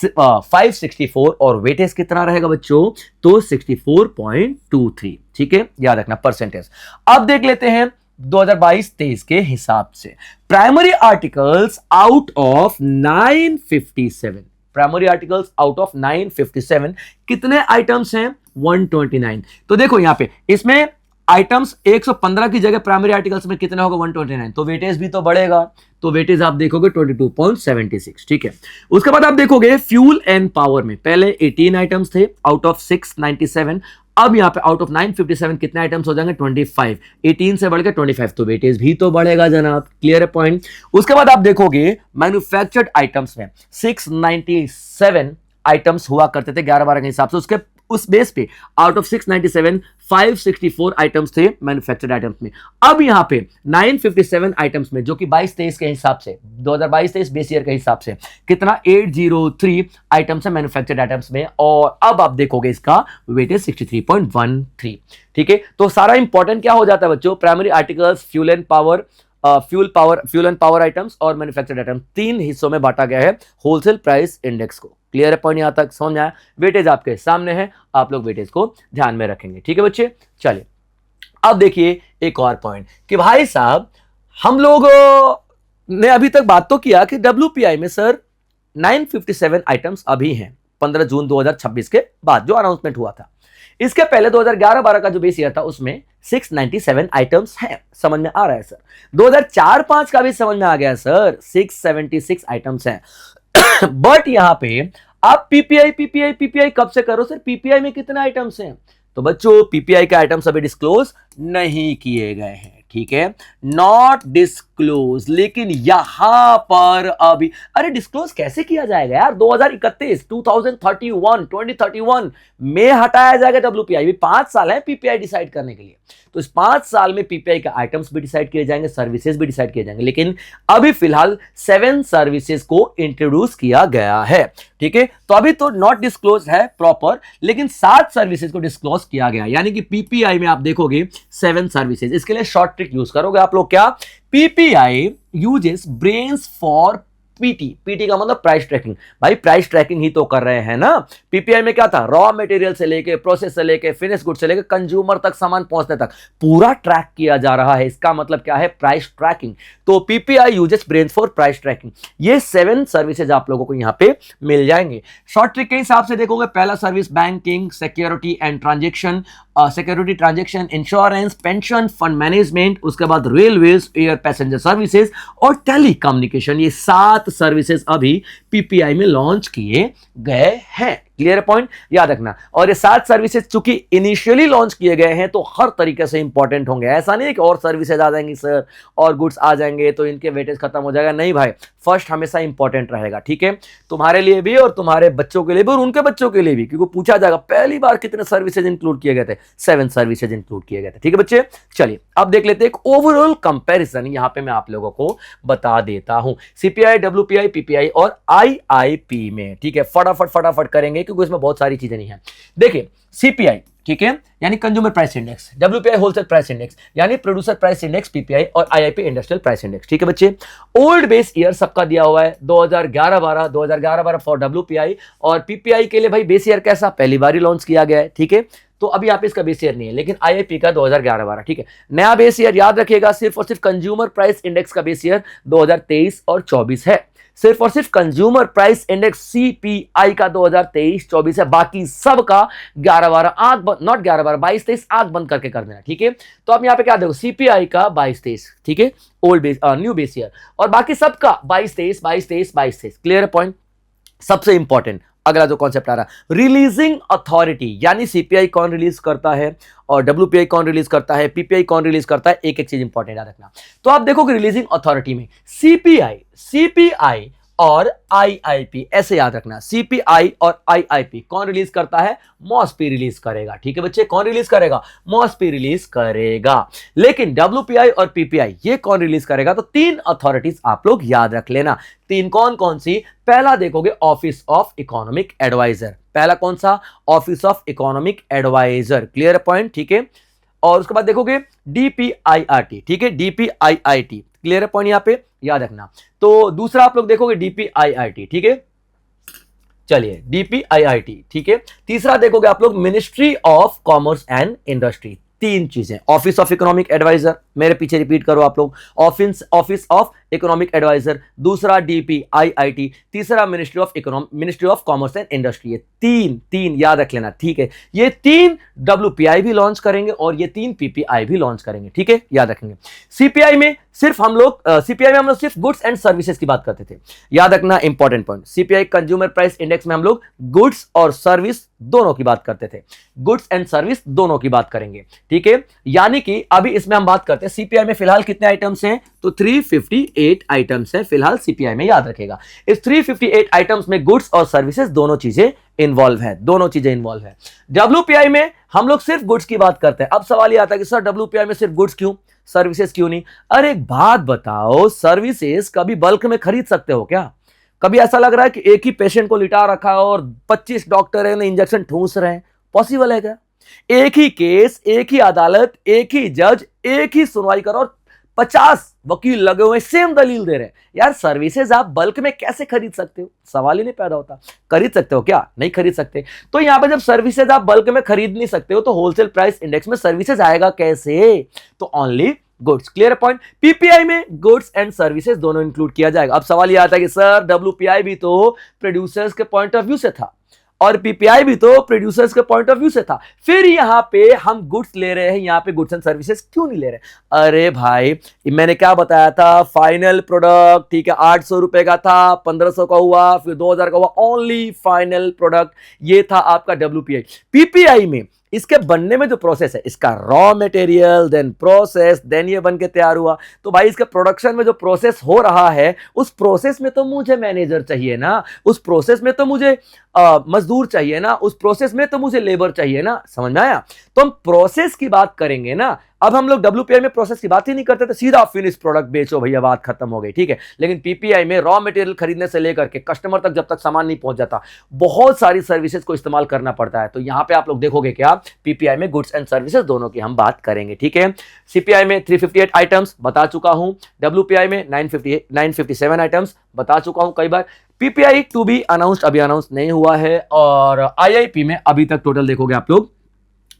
564, और वेटेज कितना रहेगा बच्चों, तो 64.23, ठीक है, याद रखना परसेंटेज। अब देख लेते हैं 2022-23 के हिसाब से, primary articles out of 957, primary articles out of 957 कितने आइटम्स हैं, 129। तो देखो यहां पे इसमें आइटम्स 115 की जगह प्राइमरी आर्टिकल्स में कितना होगा, 129, तो वेटेज भी तो बढ़ेगा, तो वेटेज आप देखोगे 22.76, ठीक है। उसके बाद आप देखोगे फ्यूल एंड पावर में, पहले 18 आइटम्स थे आउट ऑफ 697, अब यहां पे आउट ऑफ 957 कितने आइटम्स हो जाएंगे, 25, 18 से बढ़कर 25, तो वेटेज भी तो बढ़ेगा जनाब। क्लियर है पॉइंट। उसके बाद आप देखोगे मैन्युफैक्चर्ड आइटम्स में 697 आइटम्स हुआ करते थे 11-12 के हिसाब से, उसके उस बेस पे आउट ऑफ 697 564 आइटम्स थे मैन्युफैक्चर्ड आइटम्स में। अब यहां पे 957 आइटम्स में, जो कि 22-23 के हिसाब से, 2022-23 बेस ईयर के हिसाब से कितना, 803 आइटम्स है मैन्युफैक्चर्ड आइटम्स में, और अब आप देखोगे इसका वेटेज 63.13, ठीक है। तो सारा इंपॉर्टेंट क्या हो जाता है बच्चों, primary articles, fuel and power items और मैन्युफैक्चर्ड आइटम्स, 3 हिस्सों में बांटा गया है होलसेल प्राइस इंडेक्स को। क्लियर है पॉइंट, यहां तक समझ आया। वेटेज आपके सामने है, आप लोग वेटेज को ध्यान में रखेंगे, ठीक है बच्चे। चलिए अब देखिए एक और पॉइंट कि भाई साहब हम लोग ने अभी तक बात तो किया कि WPI में सर 957 आइटम्स अभी हैं 15 जून 2026 के बाद जो अनाउंसमेंट हुआ था। इसके पहले 2011-12 का जो बेस ईयर था उसमें 697 आइटम्स हैं, समझ में आ रहा है सर। 2004-5 का भी समझ में आ गया सर, 676 आइटम्स हैं। बट यहां पे आप पीपीआई पीपीआई पीपीआई कब से करो सर, पीपीआई में कितने आइटम्स हैं? तो बच्चों पीपीआई के आइटम्स अभी डिस्क्लोज नहीं किए गए हैं, ठीक है, नॉट डिस्क्लोज। लेकिन यहां पर अभी, अरे डिस्क्लोज कैसे किया जाएगा यार, 2031 2031 में हटाया जाएगा डब्ल्यूपीआई। भी 5 साल है पीपीआई डिसाइड करने के लिए, तो इस 5 साल में पीपीआई के आइटम्स भी डिसाइड किए जाएंगे, सर्विसेज भी डिसाइड किए जाएंगे। लेकिन अभी फिलहाल 7 सर्विसेज को इंट्रोड्यूस किया गया है, ठीक है। तो अभी तो नॉट डिस्क्लोज है प्रॉपर, लेकिन 7 सर्विसेज को डिस्क्लोज किया गया, यानी कि पीपीआई में आप देखोगे 7 सर्विसेज। इसके लिए शॉर्ट ट्रिक यूज करोगे आप लोग, क्या, PPI uses brains for PT. PT का मतलब प्राइस ट्रैकिंग, भाई प्राइस ट्रैकिंग ही तो कर रहे हैं ना। पीपीआई में क्या था, रॉ मटेरियल से लेके, प्रोसेस से लेके, फिनिश गुड से लेके कंज्यूमर तक सामान पहुंचने तक पूरा ट्रैक किया जा रहा है। इसका मतलब क्या है, प्राइस ट्रैकिंग। तो PPI uses brains for price tracking. ये 7 सर्विसेज आप लोगों को यहां पे मिल जाएंगे। शॉर्ट ट्रिक के हिसाब से देखोगे, पहला service banking, security and transaction, security transaction, insurance, pension, fund management, उसके बाद रेलवेज, एयर पैसेंजर सर्विसेज और टेलीकम्युनिकेशन। ये 7 सर्विसेज अभी पीपीआई में लॉन्च किए गए हैं। क्लियर पॉइंट, याद रखना। और ये 7 सर्विसेज चूंकि इनिशियली लॉन्च किए गए हैं तो हर तरीके से इंपॉर्टेंट होंगे। ऐसा नहीं है कि और सर्विसेज आ जाएंगी सर और गुड्स आ जाएंगे तो इनके वेटेज खत्म हो जाएगा, नहीं भाई, फर्स्ट हमेशा इंपॉर्टेंट रहेगा, ठीक है, तुम्हारे लिए भी और तुम्हारे बच्चों के लिए भी और उनके बच्चों के लिए भी, क्योंकि पूछा जाएगा पहली बार कितने सर्विसेज इंक्लूड किए गए थे, 7 सर्विसेज इंक्लूड किए गए थे, ठीक है बच्चे। चलिए अब देख लेते हैं एक ओवरऑल कंपैरिजन, यहां पे मैं आप लोगों को बता देता हूं सीपीआई, डब्ल्यूपीआई, पीपीआई और आईआईपी में, ठीक है, फटाफट करेंगे क्योंकि इसमें बहुत सारी चीजें नहीं है। देखिए सीपीआई, ठीक है, यानी consumer price index, WPI wholesale price index यानी प्रोड्यूसर प्राइस इंडेक्स, पीपीआई और आईआईपी इंडस्ट्रियल प्राइस इंडेक्स, ठीक है बच्चे। ओल्ड बेस ईयर सबका दिया हुआ है 2011-12 फॉर डब्ल्यूपीआई, और पीपीआई के लिए भाई बेस ईयर कैसा, पहली बार ही लॉन्च किया गया है, ठीक है। तो अभी यहाँ पे इसका बेस ईयर नहीं है, लेकिन आईआईपी का 2011-12, ठीक है। नया बेस ईयर याद रखिएगा, सिर्फ और सिर्फ कंज्यूमर प्राइस इंडेक्स का बेस ईयर 2023 और 24 है। सिर्फ और सिर्फ कंज्यूमर प्राइस इंडेक्स सीपीआई का 2023-24 है, बाकी सब का 11-12 आंख बंद, नॉट 11-12, 22-23 आंख बंद करके कर देना, ठीक है। तो अब यहाँ पे क्या देखो, सीपीआई का 22-23, ठीक है, old base new base year, और बाकी सबका 22-23 क्लियर पॉइंट। सबसे इंपॉर्टेंट अगला जो कॉन्सेप्ट आ रहा है, रिलीजिंग अथॉरिटी, यानी सीपीआई कौन रिलीज करता है और डब्ल्यूपीआई कौन रिलीज करता है, पीपीआई कौन रिलीज करता है, एक एक चीज इंपॉर्टेंट याद रखना। तो आप देखोगे रिलीजिंग अथॉरिटी में सीपीआई, सीपीआई और आईआईपी, ऐसे याद रखना, सीपीआई और आईआईपी कौन रिलीज करता है, मॉस्पी रिलीज करेगा, ठीक है बच्चे, कौन रिलीज करेगा, मॉस्पी रिलीज करेगा। लेकिन डब्ल्यूपीआई और पीपीआई ये कौन रिलीज करेगा, तो 3 अथॉरिटीज आप लोग याद रख लेना। 3 कौन कौन सी, पहला देखोगे ऑफिस ऑफ इकोनॉमिक एडवाइजर, पहला कौन सा, office of economic adviser, clear point, ठीक है। और उसके बाद देखोगे डीपीआईआरटी, ठीक है, डीपीआईआईटी, क्लियर पॉइंट यहां पे याद रखना। तो दूसरा आप लोग देखोगे डीपीआईआईटी, ठीक है, चलिए डीपीआईआईटी, ठीक है। तीसरा देखोगे आप लोग ministry of commerce and industry. 3 चीजें, ऑफिस ऑफ इकोनॉमिक एडवाइजर, मेरे पीछे रिपीट करो आप लोग, ऑफिस ऑफ इकोनॉमिक एडवाइजर, दूसरा डीपीआईआईटी, तीसरा ministry of commerce and industry. ये तीन याद रख लेना, ठीक है। ये 3 डब्ल्यूपीआई भी लॉन्च करेंगे और ये 3 पीपीआई भी लॉन्च करेंगे, ठीक है, याद रखेंगे। सीपीआई में हम लोग सिर्फ गुड्स एंड सर्विसेज की बात करते थे, याद रखना important point. CPI consumer price index में हम लोग गुड्स और सर्विस दोनों की बात करते थे, गुड्स एंड सर्विस दोनों की बात करेंगे, ठीक है। यानी कि अभी इसमें हम बात करते हैं सीपीआई में फिलहाल कितने आइटम्स हैं, तो 358 आइटम्स हैं फिलहाल सीपीआई में, याद रखेगा। इस 358 आइटम्स में गुड्स और सर्विसेज दोनों चीजें इन्वॉल्व है, डब्ल्यूपीआई में हम लोग सिर्फ गुड्स की बात करते हैं। अब सवाल ये आता है कि सर डब्ल्यूपीआई में सिर्फ गुड्स क्यों, सर्विसेज क्यों नहीं? अरे एक बात बताओ, सर्विसेज कभी बल्क में खरीद सकते हो क्या? कभी ऐसा लग रहा है कि एक ही पेशेंट को लिटा रखा है और 25 डॉक्टर है इंजेक्शन ठूंस रहे हैं, पॉसिबल है क्या? एक ही केस, एक ही अदालत, एक ही जज, एक ही सुनवाई करो और 50 वकील लगे हुए सेम दलील दे रहे हैं। यार सर्विसेज आप बल्क में कैसे खरीद सकते हो? सवाल ही नहीं पैदा होता। खरीद सकते हो क्या? नहीं खरीद सकते। तो यहां पे जब सर्विसेज आप बल्क में खरीद नहीं सकते हो तो होलसेल प्राइस इंडेक्स में सर्विसेज आएगा कैसे? तो only goods, clear point. PPI में गुड्स एंड सर्विसेज दोनों इंक्लूड किया जाएगा। अब सवाल यह आता है कि सर डब्ल्यूपीआई भी तो प्रोड्यूसर्स के पॉइंट ऑफ व्यू से था और पीपीआई भी तो प्रोड्यूसर्स के पॉइंट ऑफ व्यू से था। फिर यहां पे हम गुड्स ले रहे हैं, यहां पे गुड्स एंड सर्विसेज क्यों नहीं ले रहे? अरे भाई मैंने क्या बताया था, फाइनल प्रोडक्ट, ठीक है, 800 रुपए का था, 1500 का हुआ, फिर 2000 का हुआ, ओनली फाइनल प्रोडक्ट, ये था आपका डब्ल्यूपीआई। पीपीआई में इसके बनने में जो प्रोसेस है, इसका raw material, then process, then ये बन के तैयार हुआ। तो भाई इसके प्रोडक्शन में जो प्रोसेस हो रहा है, उस प्रोसेस में तो मुझे मैनेजर चाहिए ना, उस प्रोसेस में तो मुझे मजदूर चाहिए ना, उस प्रोसेस में तो मुझे लेबर चाहिए ना। समझ में आया? तो हम प्रोसेस की बात करेंगे ना। अब हम लोग डब्ल्यूपीआई में प्रोसेस की बात ही नहीं करते थे, सीधा फिनिश प्रोडक्ट बेचो भैया, बात खत्म हो गई, ठीक है। लेकिन पीपीआई में रॉ मटेरियल खरीदने से लेकर के कस्टमर तक जब तक सामान नहीं पहुंच जाता, बहुत सारी सर्विसेज को इस्तेमाल करना पड़ता है। तो यहां पे आप लोग देखोगे क्या, पीपीआई में गुड्स एंड सर्विसेज दोनों की हम बात करेंगे, ठीक है। सीपीआई में 358 आइटम्स बता चुका हूं, डब्ल्यूपीआई में 957 आइटम्स बता चुका हूं कई बार। पीपीआई टू बी अनाउंस्ड अभी अनाउंस नहीं हुआ है। और आईआईपी में अभी तक टोटल देखोगे आप लोग,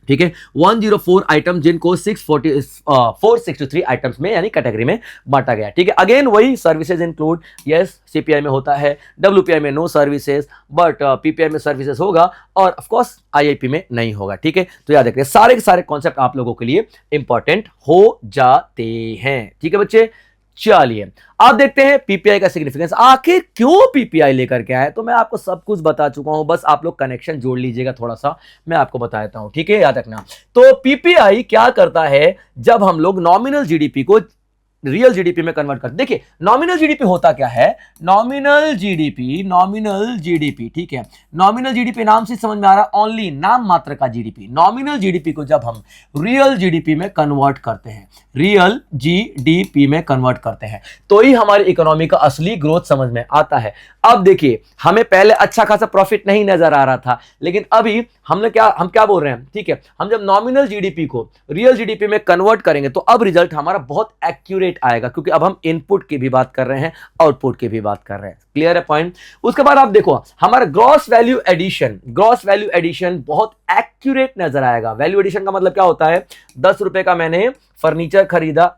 ठीक है, 104 आइटम, जिनको 463 आइटम्स में यानी कैटेगरी में बांटा गया, ठीक है। अगेन वही सर्विसेज इंक्लूड, यस सीपीआई में होता है, डब्ल्यूपीआई में नो सर्विसेज, बट पीपीआई में सर्विसेज होगा, और ऑफ कोर्स आईआईपी में नहीं होगा, ठीक है। तो याद रखिए सारे के सारे कॉन्सेप्ट आप लोगों के लिए इंपॉर्टेंट हो जाते हैं, ठीक है बच्चे। चलिए आप देखते हैं पीपीआई का सिग्निफिकेंस, आखिर क्यों पीपीआई लेकर के आए। तो मैं आपको सब कुछ बता चुका हूं, बस आप लोग कनेक्शन जोड़ लीजिएगा थोड़ा सा, मैं आपको बता देता हूं, ठीक है, याद रखना। तो पीपीआई क्या करता है, जब हम लोग नॉमिनल जीडीपी को रियल जीडीपी में कन्वर्ट कर, देखिए नॉमिनल जीडीपी होता क्या है, नॉमिनल जीडीपी, ठीक है, नॉमिनल जीडीपी नाम से समझ में आ रहा है, ओनली नाम मात्र का जीडीपी। नॉमिनल जीडीपी को जब हम रियल जीडीपी में कन्वर्ट करते हैं, रियल जीडीपी में कन्वर्ट करते हैं, तो ही हमारी इकोनॉमी का असली ग्रोथ समझ में आता है। अब देखिए हमें पहले अच्छा खासा प्रॉफिट नहीं नजर आ रहा था, लेकिन अभी हम क्या बोल रहे हैं, ठीक है, हम जब नॉमिनल जीडीपी को रियल जीडीपी में कन्वर्ट करेंगे तो अब रिजल्ट हमारा बहुत एक्यूरेट आएगा, क्योंकि अब हम इनपुट की भी बात कर रहे हैं, आउटपुट की भी बात कर रहे हैं। क्लियर है पॉइंट? उसके बाद आप देखो हमारा ग्रॉस वैल्यू एडिशन बहुत एक्यूरेट नजर आएगा। वैल्यू एडिशन का मतलब क्या होता है, 10 रुपए का मैंने फर्नीचर खरीदा,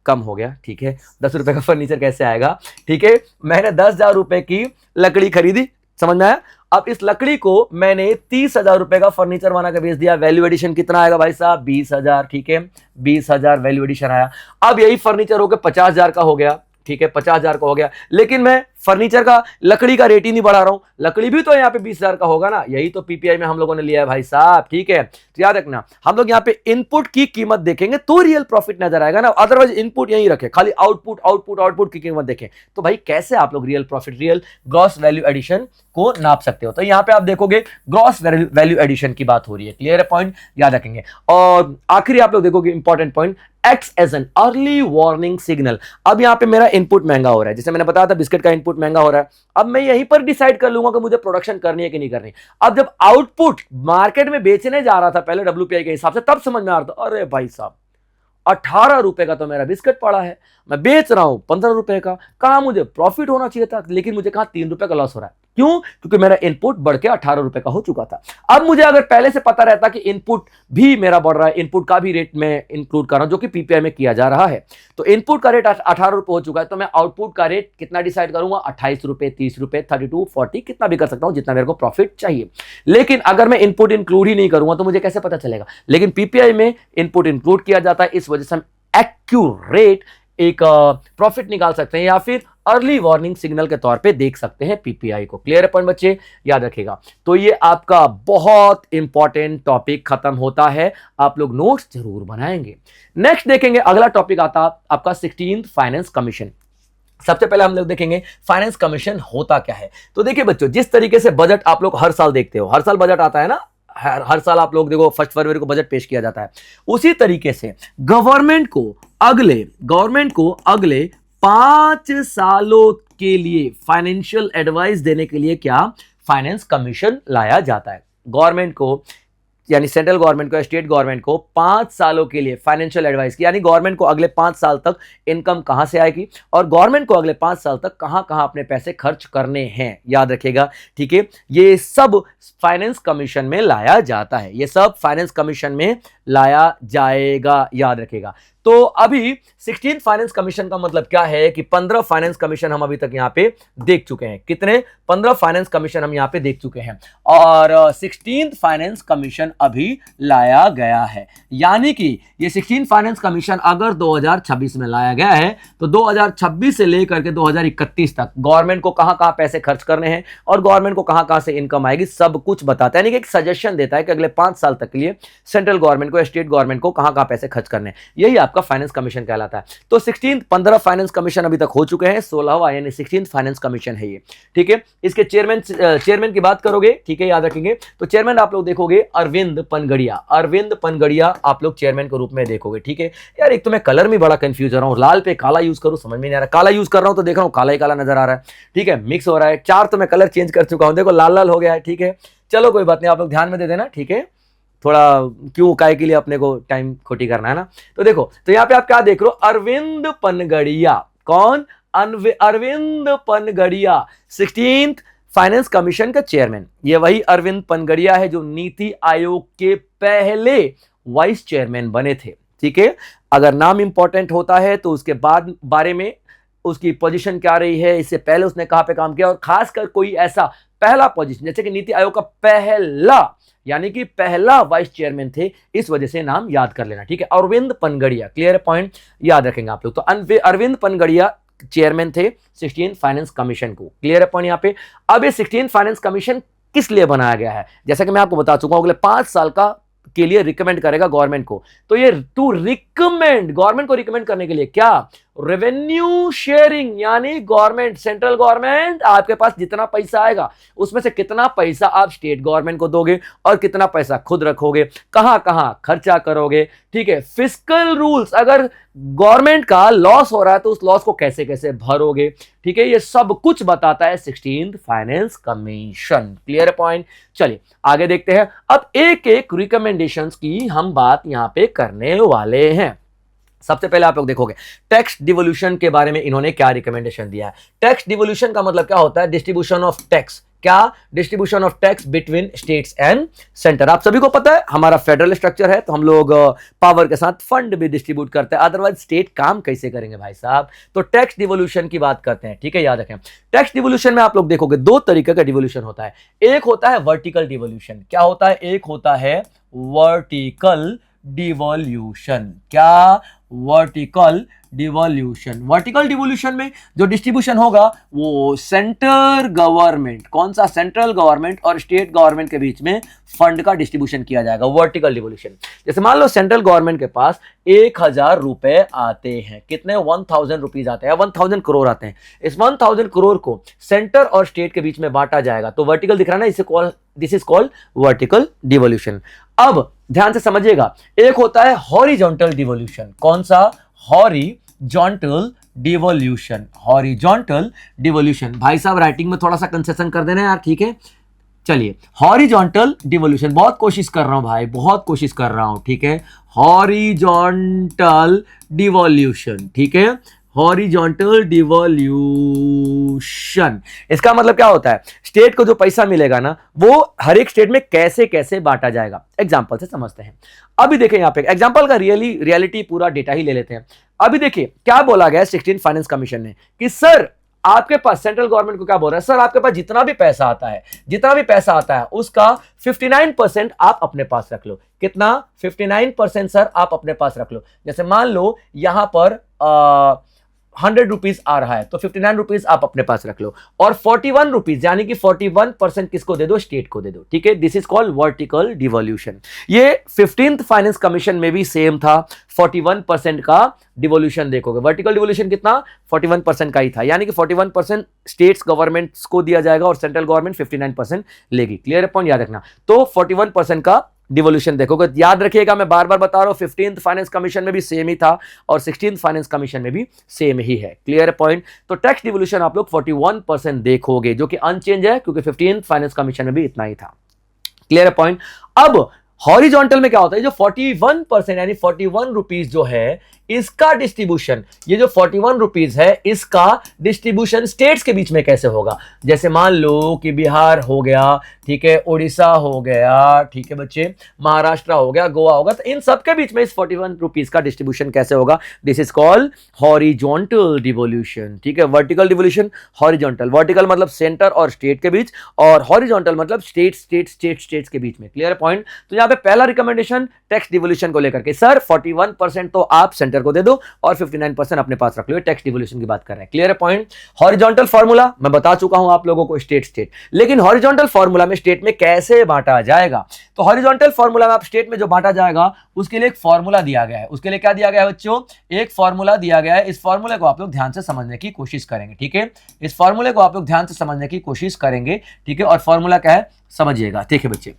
कम हो गया, ठीक है, 10 रुपए का फर्नीचर कैसे आएगा, ठीक है, मैंने 10,000 रुपए की लकड़ी खरीदी, समझ में आया। अब इस लकड़ी को मैंने 30,000 रुपए का फर्नीचर बना के बेच दिया, वैल्यू एडिशन कितना आएगा भाई साहब, 20,000, ठीक है, 20,000 वैल्यू एडिशन आया। अब यही फर्नीचर होकर 50,000 का हो गया, ठीक है, 50,000 का हो गया, लेकिन मैं फर्नीचर का लकड़ी का रेट ही नहीं बढ़ा रहा हूं, लकड़ी भी तो यहाँ पे 20,000 का होगा ना, यही तो पीपीआई में हम लोगों ने लिया है भाई साहब, ठीक है। तो याद रखना हम लोग यहाँ पे इनपुट की कीमत देखेंगे तो रियल प्रॉफिट नजर आएगा ना, अदरवाइज इनपुट यही रखे, खाली आउटपुट की कीमत देखें, तो भाई कैसे आप लोग real profit, real gross value addition को नाप सकते हो। तो यहाँ पे आप देखोगे ग्रॉस वैल्यू एडिशन की बात हो रही है, क्लियर है पॉइंट, याद रखेंगे। और आखिरी आप लोग देखोगे important point, act as an early warning signal. अब यहाँ पे मेरा इनपुट महंगा हो रहा है, जैसे मैंने बताया था बिस्किट का इनपुट महंगा हो रहा है, अब मैं यहीं पर डिसाइड कर लूंगा कि मुझे प्रोडक्शन करनी है कि नहीं करनी। अब जब आउटपुट मार्केट में बेचने जा रहा था पहले डब्ल्यूपीआई के हिसाब से, तब समझ में आ रहा था, अरे भाई साहब 18 रुपए का तो मेरा बिस्किट पड़ा है, मैं बेच रहा हूं 15 रुपए का, कहां मुझे प्रॉफिट होना चाहिए था, लेकिन मुझे कहां 3 रुपए का लॉस हो रहा है। क्यों? क्योंकि मेरा इनपुट बढ़ के 18 रुपए का हो चुका था। अब मुझे अगर पहले से पता रहता कि इनपुट भी मेरा बढ़ रहा है, इनपुट का भी रेट में इंक्लूड कर रहा हूं जो कि पीपीआई में किया जा रहा है, तो इनपुट का रेट 18 रुपए हो चुका है, तो मैं आउटपुट का रेट कितना डिसाइड करूंगा, 28 रुपए, 30 रुपए, 32, 40, कितना भी कर सकता हूं जितना मेरे को प्रॉफिट चाहिए। लेकिन अगर मैं इनपुट इंक्लूड ही नहीं करूंगा तो मुझे कैसे पता चलेगा। लेकिन पीपीआई में इनपुट इंक्लूड किया जाता है, इस वजह से हम एक्यूरेट एक प्रॉफिट निकाल सकते हैं या फिर अर्ली वार्निंग सिग्नल के तौर पे देख सकते हैं पीपीआई को। क्लियर है पॉइंट बच्चे, याद रखिएगा। तो ये आपका बहुत इंपॉर्टेंट टॉपिक खत्म होता है, आप लोग नोट्स जरूर बनाएंगे। नेक्स्ट देखेंगे अगला टॉपिक आता आपका 16th फाइनेंस कमीशन। सबसे पहले हम लोग देखेंगे फाइनेंस कमीशन होता क्या है। तो देखिए बच्चों, जिस तरीके से बजट आप लोग हर साल देखते हो, हर साल बजट आता है ना, हर साल आप लोग देखो 1 फरवरी को बजट पेश किया जाता है, उसी तरीके से गवर्नमेंट को अगले 5 सालों के लिए फाइनेंशियल एडवाइस देने के लिए क्या फाइनेंस कमीशन लाया जाता है। गवर्नमेंट को यानी सेंट्रल गवर्नमेंट को या स्टेट गवर्नमेंट को 5 सालों के लिए फाइनेंशियल एडवाइस की, यानी गवर्नमेंट को अगले 5 साल तक इनकम कहां से आएगी और गवर्नमेंट को अगले 5 साल तक कहां कहां अपने पैसे खर्च करने हैं, याद रखिएगा, ठीक है। ये सब फाइनेंस कमीशन में लाया जाता है, ये सब फाइनेंस कमीशन में लाया जाएगा, याद रखेगा। तो अभी 16th फाइनेंस कमीशन का मतलब क्या है कि 15 फाइनेंस कमीशन हम अभी तक यहां पे देख चुके हैं। कितने? 15 फाइनेंस कमीशन हम यहां पे देख चुके हैं और 16th फाइनेंस कमीशन अभी लाया गया है। यानी कि ये 16th फाइनेंस कमीशन अगर 2026 में लाया गया है तो 2026 से लेकर के 2031 तक गवर्नमेंट को कहां कहां पैसे खर्च करने हैं और गवर्नमेंट को कहां कहां से इनकम आएगी, सब कुछ बताता है। यानी कि एक सजेशन देता है कि अगले 5 साल तक के लिए सेंट्रल गवर्नमेंट को या स्टेट गवर्नमेंट को कहां कहां पैसे खर्च करने हैं। यही आपका फाइनेंस कमीशन कहलाता है। तो 15 फाइनेंस कमीशन अभी तक हो चुके हैं, 16वां यानी 16th फाइनेंस कमीशन है ये, ठीक है। इसके चेयरमैन की बात करोगे, ठीक है, याद रखेंगे तो चेयरमैन आप लोग देखोगे अरविंद पनगड़िया आप लोग चेयरमैन के रूप में देखोगे, ठीक है। यार एक तो मैं कलर में बड़ा कंफ्यूज हो रहा हूं, लाल पे काला यूज करूं समझ में नहीं आ रहा, काला यूज कर रहा हूं तो देख रहा हूं काला ही काला नजर आ रहा है, ठीक है, मिक्स हो रहा है। 4 तो मैं कलर चेंज कर चुका हूं, देखो लाल लाल हो गया है, ठीक है। चलो कोई बात नहीं, आप लोग ध्यान में दे देना, ठीक है। थोड़ा क्यों काय के लिए अपने को टाइम खोटी करना है ना। तो देखो, तो यहां पे आप क्या देख रहे हो, अरविंद पनगड़िया। कौन? Arvind Panagariya 16th finance commission का चेयरमैन। ये वही अरविंद पनगड़िया है जो नीति आयोग के पहले वाइस चेयरमैन बने थे, ठीक है। अगर नाम इंपॉर्टेंट होता है तो उसके बाद बारे में उसकी पोजीशन क्या रही है, इससे पहले उसने कहां पे काम किया, और खासकर कोई ऐसा पहला पोजीशन जैसे कि नीति आयोग का पहला यानी कि पहला वाइस चेयरमैन थे, इस वजह से नाम याद कर लेना, ठीक है। अरविंद पनगड़िया, क्लियर पॉइंट, याद रखेंगे आप लोग। तो अरविंद पनगड़िया चेयरमैन थे 16th फाइनेंस कमीशन को, क्लियर पॉइंट यहाँ पे। अब ये 16th फाइनेंस कमीशन किस लिए बनाया गया है, जैसा कि मैं आपको बता चुका हूं, अगले 5 साल का के लिए रिकमेंड करेगा गवर्नमेंट को। तो ये टू रिकमेंड, गवर्नमेंट को रिकमेंड करने के लिए क्या, रेवेन्यू शेयरिंग, यानी गवर्नमेंट, सेंट्रल गवर्नमेंट आपके पास जितना पैसा आएगा उसमें से कितना पैसा आप स्टेट गवर्नमेंट को दोगे और कितना पैसा खुद रखोगे, कहां कहां खर्चा करोगे, ठीक है। फिस्कल रूल्स, अगर गवर्नमेंट का लॉस हो रहा है तो उस लॉस को कैसे कैसे भरोगे, ठीक है। ये सब कुछ बताता है 16th finance commission, clear point. चलिए आगे देखते हैं। अब एक एक रिकमेंडेशंस की हम बात यहां पे करने वाले हैं। सबसे पहले आप लोग देखोगे टैक्स डिवोल्यूशन के बारे में इन्होंने क्या रिकमेंडेशन दिया है। टैक्स डिवोल्यूशन का मतलब क्या होता है, डिस्ट्रीब्यूशन ऑफ टैक्स। क्या? Distribution of tax between states and centre. आप सभी को पता है हमारा फेडरल स्ट्रक्चर है तो हम लोग पावर के साथ फंड भी डिस्ट्रीब्यूट करते हैं, अदरवाइज स्टेट काम कैसे करेंगे भाई साहब। तो टैक्स डिवोल्यूशन की बात करते हैं, ठीक है, याद रखें। टैक्स डिवोल्यूशन में आप लोग देखोगे 2 तरीके का डिवोल्यूशन होता है। एक होता है वर्टिकल डिवोल्यूशन। क्या होता है? एक होता है वर्टिकल डिवोल्यूशन। क्या? Vertical devolution. वर्टिकल डिवोल्यूशन में जो डिस्ट्रीब्यूशन होगा वो सेंटर गवर्नमेंट, कौन सा, सेंट्रल गवर्नमेंट और स्टेट गवर्नमेंट के बीच में फंड का डिस्ट्रीब्यूशन किया जाएगा, वर्टिकल डिवोल्यूशन। जैसे मान लो सेंट्रल गवर्नमेंट के पास 1000 रुपए आते हैं, कितने, 1000 रुपीज आते हैं, 1000 करोड़ आते हैं। इस 1000 करोड़ को सेंटर और स्टेट के बीच में बांटा जाएगा, तो वर्टिकल दिख रहा है ना, इसे call, this is called vertical devolution. अब ध्यान से समझिएगा, एक होता है हॉरिजॉन्टल डिवोल्यूशन। कौन सा? Horizontal devolution. हॉरिजॉन्टल डिवोल्यूशन, भाई साहब राइटिंग में थोड़ा सा कंसेशन कर देना यार, ठीक है। चलिए, हॉरिजॉन्टल डिवोल्यूशन, बहुत कोशिश कर रहा हूं भाई, बहुत कोशिश कर रहा हूं, ठीक है। हॉरिजॉन्टल डिवोल्यूशन, ठीक है, हॉरिजॉन्टल डिवोल्यूशन। इसका मतलब क्या होता है, स्टेट को जो पैसा मिलेगा ना वो हर एक स्टेट में कैसे कैसे बांटा जाएगा। एग्जांपल से समझते हैं। अभी देखिए यहां पे एग्जांपल का रियलिटी पूरा डेटा ही ले लेते हैं। अभी देखिए क्या बोला गया 16th फाइनेंस कमीशन ने कि सर आपके पास, सेंट्रल गवर्नमेंट को क्या बोल रहा है, सर आपके पास जितना भी पैसा आता है उसका 59% आप अपने पास रख लो। कितना? 59% सर आप अपने पास रख लो। जैसे मान लो यहां पर 100 रुपीज आ रहा है तो 59 रुपीज आप अपने पास रख लो, और 41 रुपीज यानी कि 41% किसको दे दो, स्टेट को दे दो, ठीक है। This is called vertical devolution. ये 15th फाइनेंस कमीशन में भी सेम था, 41% का डिवोल्यूशन देखोगे। वर्टिकल डिवोल्यूशन कितना? 41% का ही था, यानी कि 41% स्टेट्स गवर्नमेंट्स को दिया जाएगा और सेंट्रल गवर्नमेंट 59% लेगी। क्लियर पॉइंट, याद रखना। तो 41% का डिवोल्यूशन देखोगे, याद रखिएगा, मैं बार बार बता रहा हूं 15th फाइनेंस कमीशन में भी सेम ही था और 16th फाइनेंस कमीशन में भी सेम ही है। Clear point. तो टैक्स डिवोल्यूशन आप लोग 41% देखोगे, जो कि अनचेंज है क्योंकि 15th फाइनेंस कमीशन में भी इतना ही था। Clear point. अब हॉरिजॉन्टल में क्या होता है, जो 41% यानी 41 रुपीज जो है इसका डिस्ट्रीब्यूशन, ये जो 41 रुपीज है इसका डिस्ट्रीब्यूशन स्टेट्स के बीच में कैसे होगा। जैसे मान लो कि बिहार हो गया, ठीक है, उड़ीसा हो गया, ठीक है बच्चे, महाराष्ट्र हो गया, गोवा होगा, तो इन सबके बीच में इस 41 रुपीज का डिस्ट्रीब्यूशन कैसे होगा। This is called horizontal devolution, ठीक है। वर्टिकल डिवोल्यूशन, हॉरिजॉन्टल, वर्टिकल मतलब सेंटर और स्टेट के बीच, और हॉरिजॉन्टल मतलब स्टेट्स के बीच में। Clear point. तो यहां पे पहला रिकमेंडेशन टैक्स डिवोल्यूशन को लेकर के, सर 41% तो आप सेंटर को दे दो और 59% अपने पास रख लो, टैक्स डिवोल्यूशन की बात कर रहे हैं। Clear point. हॉरिजॉन्टल फार्मूला मैं बता चुका हूं आप लोगों को, स्टेट, लेकिन हॉरिजॉन्टल फार्मूला में स्टेट में कैसे बांटा जाएगा। तो हॉरिजॉन्टल फार्मूला में आप स्टेट में जो बांटा जाएगा उसके लिए एक फार्मूला दिया गया है। उसके लिए क्या दिया गया है बच्चों, एक फार्मूला दिया गया है। इस फार्मूले को आप लोग ध्यान से समझने की कोशिश करेंगे, ठीक है। इस फार्मूले को आप लोग ध्यान से समझने की कोशिश करेंगे, ठीक है। और फार्मूला क्या है समझिएगा, ठीक है बच्चे।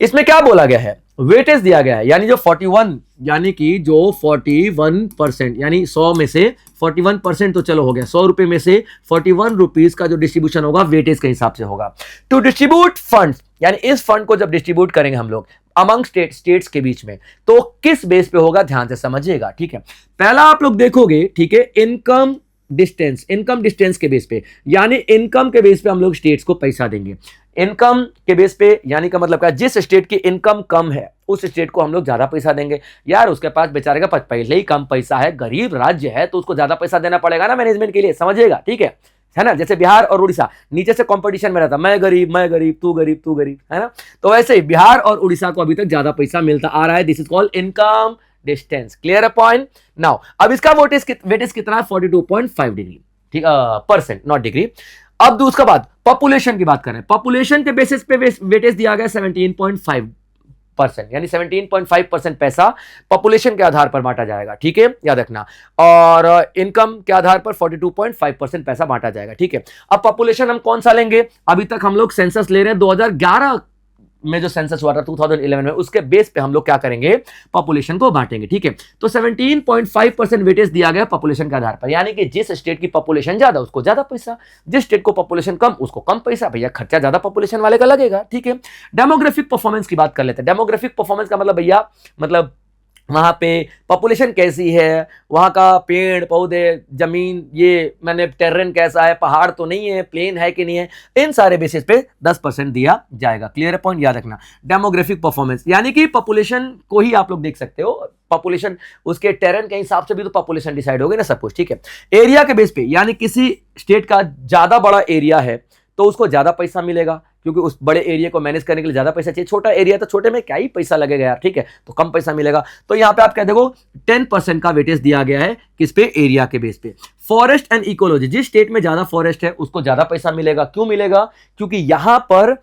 इसमें क्या बोला गया है, वेटेज दिया गया है, यानी जो 41, यानी कि जो 41%, यानी 100 में से 41% तो चलो हो गया, 100 रुपए में से 41 रुपीज का जो डिस्ट्रीब्यूशन होगा वेटेज के हिसाब से होगा। टू डिस्ट्रीब्यूट फंड्स, यानी इस फंड को जब डिस्ट्रीब्यूट करेंगे हम लोग अमंग स्टेट्स के बीच में, तो किस बेस पे होगा ध्यान से समझिएगा, ठीक है। पहला आप लोग देखोगे, ठीक है, इनकम डिस्टेंस के बेस पे, यानी इनकम के बेस पे हम लोग स्टेट्स को पैसा देंगे। इनकम के बेस पे यानी का मतलब क्या, जिस स्टेट की इनकम कम है उस स्टेट को हम लोग ज्यादा पैसा देंगे। यार उसके पास बेचारे का पहले ही कम पैसा है, गरीब राज्य है, तो उसको ज्यादा पैसा देना पड़ेगा ना मैनेजमेंट के लिए, समझिएगा, ठीक है ना। जैसे बिहार और उड़ीसा नीचे से कंपटीशन में रहता, मैं गरीब, तू गरीब, है ना। तो वैसे ही बिहार और उड़ीसा को अभी तक ज्यादा पैसा मिलता आ रहा है। This is called income distance. Clear point. Now अब इसका वेटेज कितना है, 42.5 डिग्री, ठीक, परसेंट, नॉट डिग्री। अब दूसरा बात, पॉपुलेशन की बात करें, पॉपुलेशन के बेसिस पे वेटेज दिया गया 17.5%, यानी 17.5% पैसा पॉपुलेशन के आधार पर बांटा जाएगा, ठीक है, याद रखना। और इनकम के आधार पर 42.5% पैसा बांटा जाएगा, ठीक है। अब पॉपुलेशन हम कौन सा लेंगे, अभी तक हम लोग सेंसस ले रहे हैं 2011 में जो सेंसस हुआ था 2011 में, उसके बेस पे हम लोग क्या करेंगे, पॉपुलेशन को बांटेंगे, ठीक है। तो 17.5% वेटेज दिया गया पॉपुलेशन के आधार पर, यानी कि जिस स्टेट की पॉपुलेशन ज्यादा उसको ज्यादा पैसा, जिस स्टेट को पॉपुलेशन कम उसको कम पैसा। भैया खर्चा ज्यादा पॉपुलेशन वाले का लगेगा, ठीक है। डेमोग्राफिक परफॉर्मेंस की बात कर लेते हैं। डेमोग्राफिक परफॉर्मेंस का मतलब भैया, मतलब वहां पे पॉपुलेशन कैसी है, वहां का पेड़ पौधे, जमीन, ये मैंने टेरेन कैसा है, पहाड़ तो नहीं है, प्लेन है कि नहीं है, इन सारे बेसिस पे 10% दिया जाएगा। क्लियर पॉइंट, याद रखना। डेमोग्राफिक परफॉर्मेंस यानी कि पॉपुलेशन को ही आप लोग देख सकते हो, पॉपुलेशन उसके टेरेन के हिसाब से भी तो पॉपुलेशन डिसाइड होगी ना सब कुछ, ठीक है। एरिया के बेस पे, यानी किसी स्टेट का ज्यादा बड़ा एरिया है तो उसको ज्यादा पैसा मिलेगा, क्योंकि उस बड़े एरिया को मैनेज करने के लिए ज्यादा पैसा चाहिए। छोटा एरिया तो छोटे में क्या ही पैसा लगेगा यार, ठीक है, तो कम पैसा मिलेगा। तो यहां पे आप क्या देखो, 10% का वेटेज दिया गया है किस पे, एरिया के बेस पे। फॉरेस्ट एंड इकोलॉजी, जिस स्टेट में ज्यादा फॉरेस्ट है उसको ज्यादा पैसा मिलेगा। क्यों मिलेगा, क्योंकि यहां पर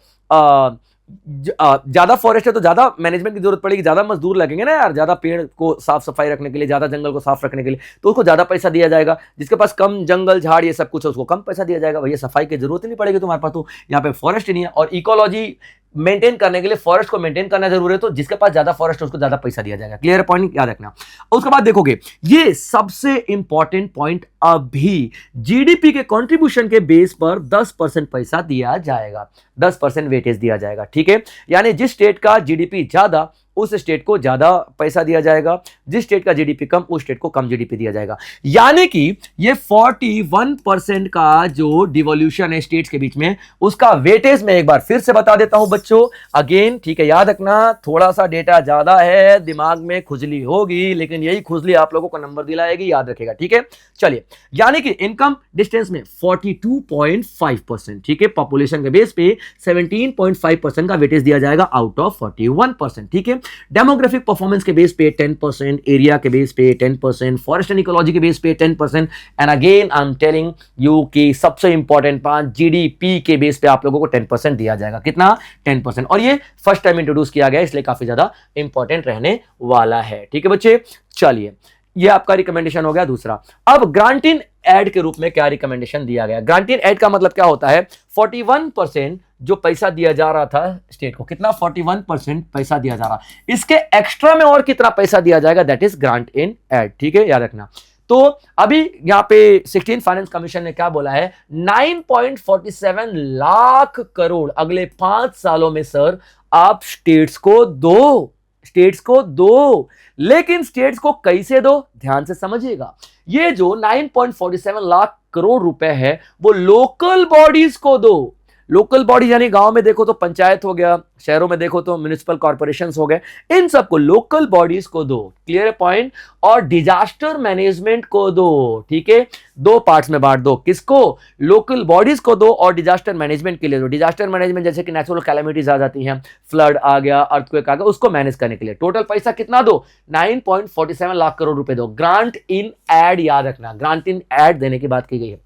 ज्यादा फॉरेस्ट है तो ज्यादा मैनेजमेंट की जरूरत पड़ेगी, ज्यादा मजदूर लगेंगे ना यार, ज्यादा पेड़ को साफ सफाई रखने के लिए, ज्यादा जंगल को साफ रखने के लिए, तो उसको ज्यादा पैसा दिया जाएगा। जिसके पास कम जंगल झाड़ ये सब कुछ है उसको कम पैसा दिया जाएगा। भैया सफाई की जरूरत ही नहीं पड़ेगी तुम्हारे पास, तो यहाँ पे फॉरेस्ट ही नहीं है। और इकोलॉजी मेंटेन करने के लिए फॉरेस्ट को मेंटेन करना जरूरी है, तो जिसके पास ज्यादा फॉरेस्ट है उसको ज्यादा पैसा दिया जाएगा। क्लियर पॉइंट, याद रखना। उसके बाद देखोगे, ये सबसे इंपॉर्टेंट पॉइंट, अभी जीडीपी के कंट्रीब्यूशन के बेस पर 10% पैसा दिया जाएगा, 10% वेटेज दिया जाएगा, ठीक है। यानी जिस स्टेट का जीडीपी ज्यादा उस स्टेट को ज्यादा पैसा दिया जाएगा, जिस स्टेट का जीडीपी कम उस स्टेट को कम जीडीपी दिया जाएगा। यानी कि ये 41% का जो डिवोल्यूशन है स्टेट्स के बीच में, उसका वेटेज मैं एक बार फिर से बता देता हूं बच्चों, अगेन, ठीक है, याद रखना। थोड़ा सा डेटा ज्यादा है, दिमाग में खुजली होगी, लेकिन यही खुजली आप लोगों को नंबर दिलाएगी, याद रखेगा, ठीक है। चलिए, यानी कि इनकम डिस्टेंस में 42.5%, ठीक है, पॉपुलेशन के बेस पे 17.5% का वेटेज दिया जाएगा आउट ऑफ 41%, ठीक है। डेमोग्राफिक परफॉर्मेंस के बेस पे 10%, एरिया के बेस पे 10%, फॉरेस्ट एंड इकोलॉजी के बेस पे 10%, and again I am telling you कि सबसे इंपॉर्टेंट पार्ट, जीडीपी के बेस पे आप लोगों को 10% दिया जाएगा। कितना, 10%। और ये फर्स्ट टाइम इंट्रोड्यूस किया गया, इसलिए काफी ज्यादा इंपॉर्टेंट रहने वाला है, ठीक है बच्चे। चलिए, ये आपका रिकमेंडेशन हो गया। दूसरा, अब ग्रांट इन एड के रूप में क्या रिकमेंडेशन दिया गया। ग्रांट इन एड का मतलब क्या होता है, 41% जो पैसा दिया जा रहा था स्टेट को, कितना, 41% पैसा दिया जा रहा, इसके एक्स्ट्रा में और कितना पैसा दिया जाएगा, that is grant in aid, ठीक है, याद रखना। तो अभी यहां पे 16 फाइनेंस कमीशन ने क्या बोला है, 9.47 लाख करोड़ अगले 5 सालों में सर आप स्टेट्स को दो। स्टेट्स को दो, लेकिन स्टेट्स को कैसे दो, ध्यान से समझिएगा। ये जो 9.47 लाख करोड़ रुपए है वो लोकल बॉडीज को दो। लोकल बॉडी यानी गांव में देखो तो पंचायत हो गया, शहरों में देखो तो म्युनिसिपल कॉर्पोरेशंस हो गए, इन सबको लोकल बॉडीज को दो। Clear point. और डिजास्टर मैनेजमेंट को दो, ठीक है, दो पार्ट्स में बांट दो। किसको? लोकल बॉडीज को दो और डिजास्टर मैनेजमेंट के लिए दो। डिजास्टर मैनेजमेंट जैसे कि नेचुरल कैलेमिटीज आ जाती हैं, फ्लड आ गया, अर्थक्वेक आ गया, उसको मैनेज करने के लिए टोटल पैसा कितना दो? 9.47 लाख करोड़ रुपए दो। ग्रांट इन एड याद रखना, ग्रांट इन एड देने की बात की गई है।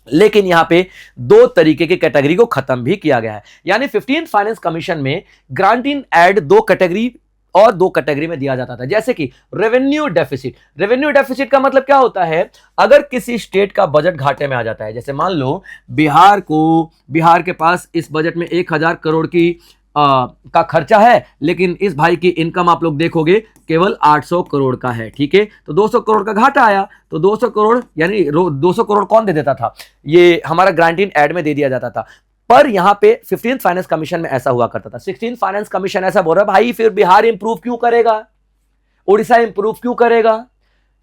लेकिन यहां पे दो तरीके की कैटेगरी को खत्म भी किया गया है, यानी 15th फाइनेंस कमीशन में ग्रांट इन एड दो कैटेगरी और दो कैटेगरी में दिया जाता था, जैसे कि रेवेन्यू डेफिसिट। रेवेन्यू डेफिसिट का मतलब क्या होता है? अगर किसी स्टेट का बजट घाटे में आ जाता है, जैसे मान लो बिहार के पास इस बजट में 1000 करोड़ की का खर्चा है, लेकिन इस भाई की इनकम आप लोग देखोगे केवल 800 करोड़ का है, ठीक है, तो 200 करोड़ का घाटा आया, तो 200 करोड़ यानी 200 करोड़ कौन दे देता था? ये हमारा ग्रांट इन एड में दे दिया जाता था। पर यहां पे 15th फाइनेंस कमीशन में ऐसा हुआ करता था। 16th फाइनेंस कमीशन ऐसा बोल रहा है, भाई फिर बिहार इंप्रूव क्यों करेगा, उड़ीसा इंप्रूव क्यों करेगा,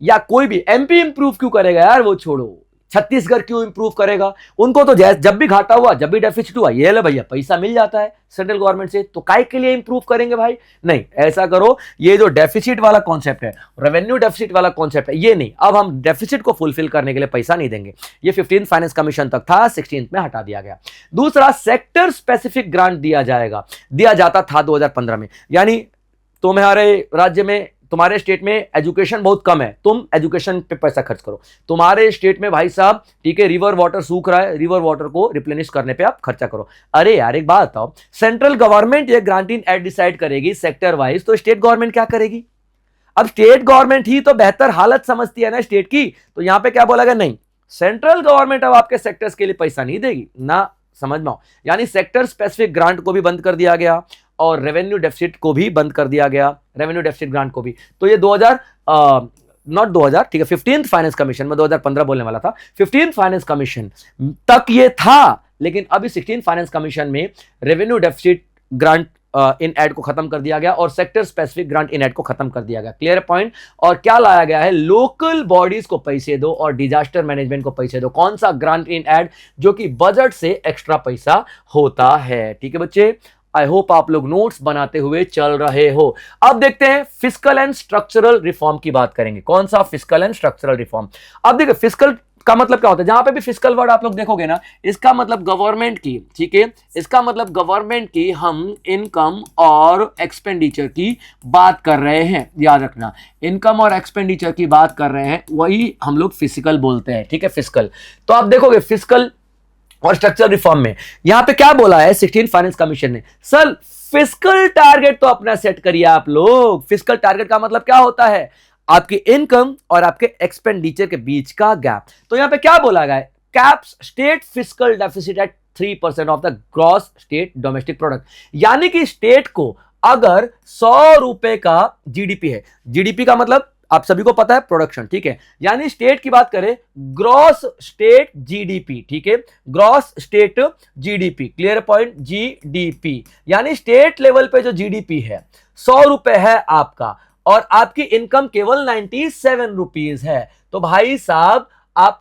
या कोई भी एमपी इंप्रूव क्यों करेगा यार, वो छोड़ो, छत्तीसगढ़ क्यों इंप्रूव करेगा? उनको तो जब भी घाटा हुआ, जब भी डेफिसिट हुआ, ये ले भैया पैसा मिल जाता है सेंट्रल गवर्नमेंट से, तो काय के लिए इंप्रूव करेंगे भाई? नहीं, ऐसा करो, ये जो डेफिसिट वाला कॉन्सेप्ट है, रेवेन्यू डेफिसिट वाला कॉन्सेप्ट है, ये नहीं, अब हम डेफिसिट को फुलफिल करने के लिए पैसा नहीं देंगे। ये 15th फाइनेंस कमीशन तक था, 16th में हटा दिया गया। दूसरा, सेक्टर स्पेसिफिक ग्रांट दिया जाता था 2015 में, यानी तुम्हारे राज्य में, तुम्हारे स्टेट में एजुकेशन बहुत कम है, तुम एजुकेशन पे पैसा खर्च करो। तुम्हारे स्टेट में भाई साहब, ठीक है, रिवर वाटर सूख रहा है, रिवर वाटर को रिप्लेनिश करने पे आप खर्चा करो। अरे यार एक बात बताओ, सेंट्रल गवर्नमेंट ये ग्रांट इन एड डिसाइड करेगी सेक्टर वाइज, तो स्टेट गवर्नमेंट क्या करेगी? अब स्टेट गवर्नमेंट ही तो बेहतर हालत समझती है ना स्टेट की, तो यहां पे क्या बोला गया? नहीं, सेंट्रल गवर्नमेंट अब आपके सेक्टर्स के लिए पैसा नहीं देगी ना, समझ में आओ। यानी सेक्टर स्पेसिफिक ग्रांट को भी बंद कर दिया गया और रेवेन्यू डेफिसिट को भी बंद कर दिया गया, रेवेन्यू डेफिसिट ग्रांट को भी। तो ये 2000 ठीक है, 15th फाइनेंस कमीशन में 2015 बोलने वाला था, 15th फाइनेंस कमीशन तक ये था, लेकिन अभी 16th फाइनेंस कमीशन में revenue deficit grant in aid को खत्म कर दिया गया और sector specific grant in aid को खत्म कर दिया गया। Clear point. और क्या लाया गया है? लोकल बॉडीज को पैसे दो और डिजास्टर मैनेजमेंट को पैसे दो। कौन सा? ग्रांट इन एड, जो कि बजट से एक्स्ट्रा पैसा होता है। ठीक है बच्चे, आई होप आप लोग नोट्स बनाते हुए चल रहे हो। अब देखते हैं फिस्कल एंड स्ट्रक्चरल रिफॉर्म की बात करेंगे। कौन सा? Fiscal and structural reform. अब देखिए फिस्कल का मतलब क्या होता है? जहां पे भी फिस्कल वर्ड आप लोग देखोगे ना, इसका मतलब गवर्नमेंट की, ठीक है, इसका मतलब गवर्नमेंट की हम इनकम और एक्सपेंडिचर की बात कर रहे हैं। याद रखना, इनकम और एक्सपेंडिचर की बात कर रहे हैं, वही हम लोग फिस्कल बोलते हैं। ठीक है, फिस्कल। तो आप देखोगे फिस्कल और स्ट्रक्चरल रिफॉर्म में यहां पे क्या बोला है 16th फाइनेंस कमीशन ने? सर फिस्कल टारगेट तो अपना सेट करिए आप लोग। फिस्कल टारगेट का मतलब क्या होता है? आपकी इनकम और आपके एक्सपेंडिचर के बीच का गैप। तो यहां पे क्या बोला गया है? Caps state fiscal deficit at 3% of the gross state domestic product. यानी कि स्टेट को अगर 100 रुपए का जीडीपी है, जीडीपी का मतलब आप सभी को पता है प्रोडक्शन, ठीक है, यानी स्टेट की बात करें ग्रॉस स्टेट जीडीपी, ठीक है, gross state GDP, clear point, GDP, यानी स्टेट लेवल पे जो जीडीपी है 100 रुपए है आपका और आपकी इनकम केवल 97 रुपीज है, तो भाई साहब आप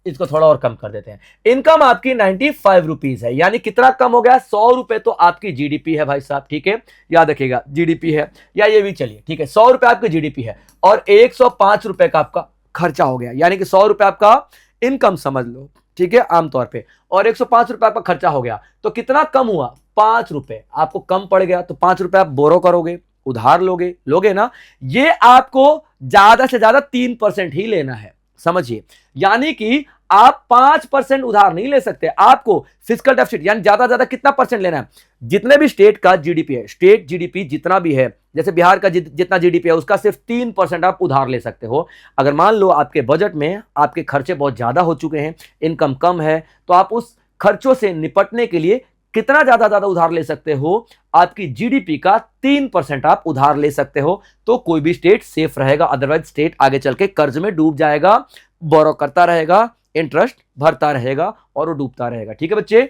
इसको थोड़ा और कम कर देते हैं, इनकम आपकी 95 रुपीज है, यानी कितना कम हो गया? 100 रुपए तो आपकी जीडीपी है भाई साहब, ठीक है, याद रखिएगा जीडीपी है, या ये भी चलिए, ठीक है, 100 रुपए आपकी जीडीपी है और 105 रुपए का आपका खर्चा हो गया, यानी कि 100 रुपए आपका इनकम समझ लो, ठीक है, आमतौर पे, और 105 रुपए आपका खर्चा हो गया, तो कितना कम हुआ? 5 रुपए आपको कम पड़ गया। तो 5 रुपए आप बोरो करोगे, उधार लोगे ना, ये आपको ज्यादा से ज्यादा 3% ही लेना है, समझिए, यानी कि आप 5% उधार नहीं ले सकते, आपको फिस्कल डेफिसिट यानी ज्यादा ज्यादा कितना परसेंट लेना है? जितने भी स्टेट का जीडीपी है, स्टेट जीडीपी जितना भी है, जैसे बिहार का जितना जीडीपी है उसका सिर्फ 3% आप उधार ले सकते हो। अगर मान लो आपके बजट में आपके खर्चे बहुत ज्यादा हो चुके हैं, इनकम कम है, तो आप उस खर्चों से निपटने के लिए कितना ज्यादा उधार ले सकते हो? आपकी जीडीपी का 3% आप उधार ले सकते हो, तो कोई भी स्टेट सेफ रहेगा, अदरवाइज स्टेट आगे चल के कर्ज में डूब जाएगा, बोरो करता रहेगा, इंटरेस्ट भरता रहेगा और वो डूबता रहेगा। ठीक है बच्चे,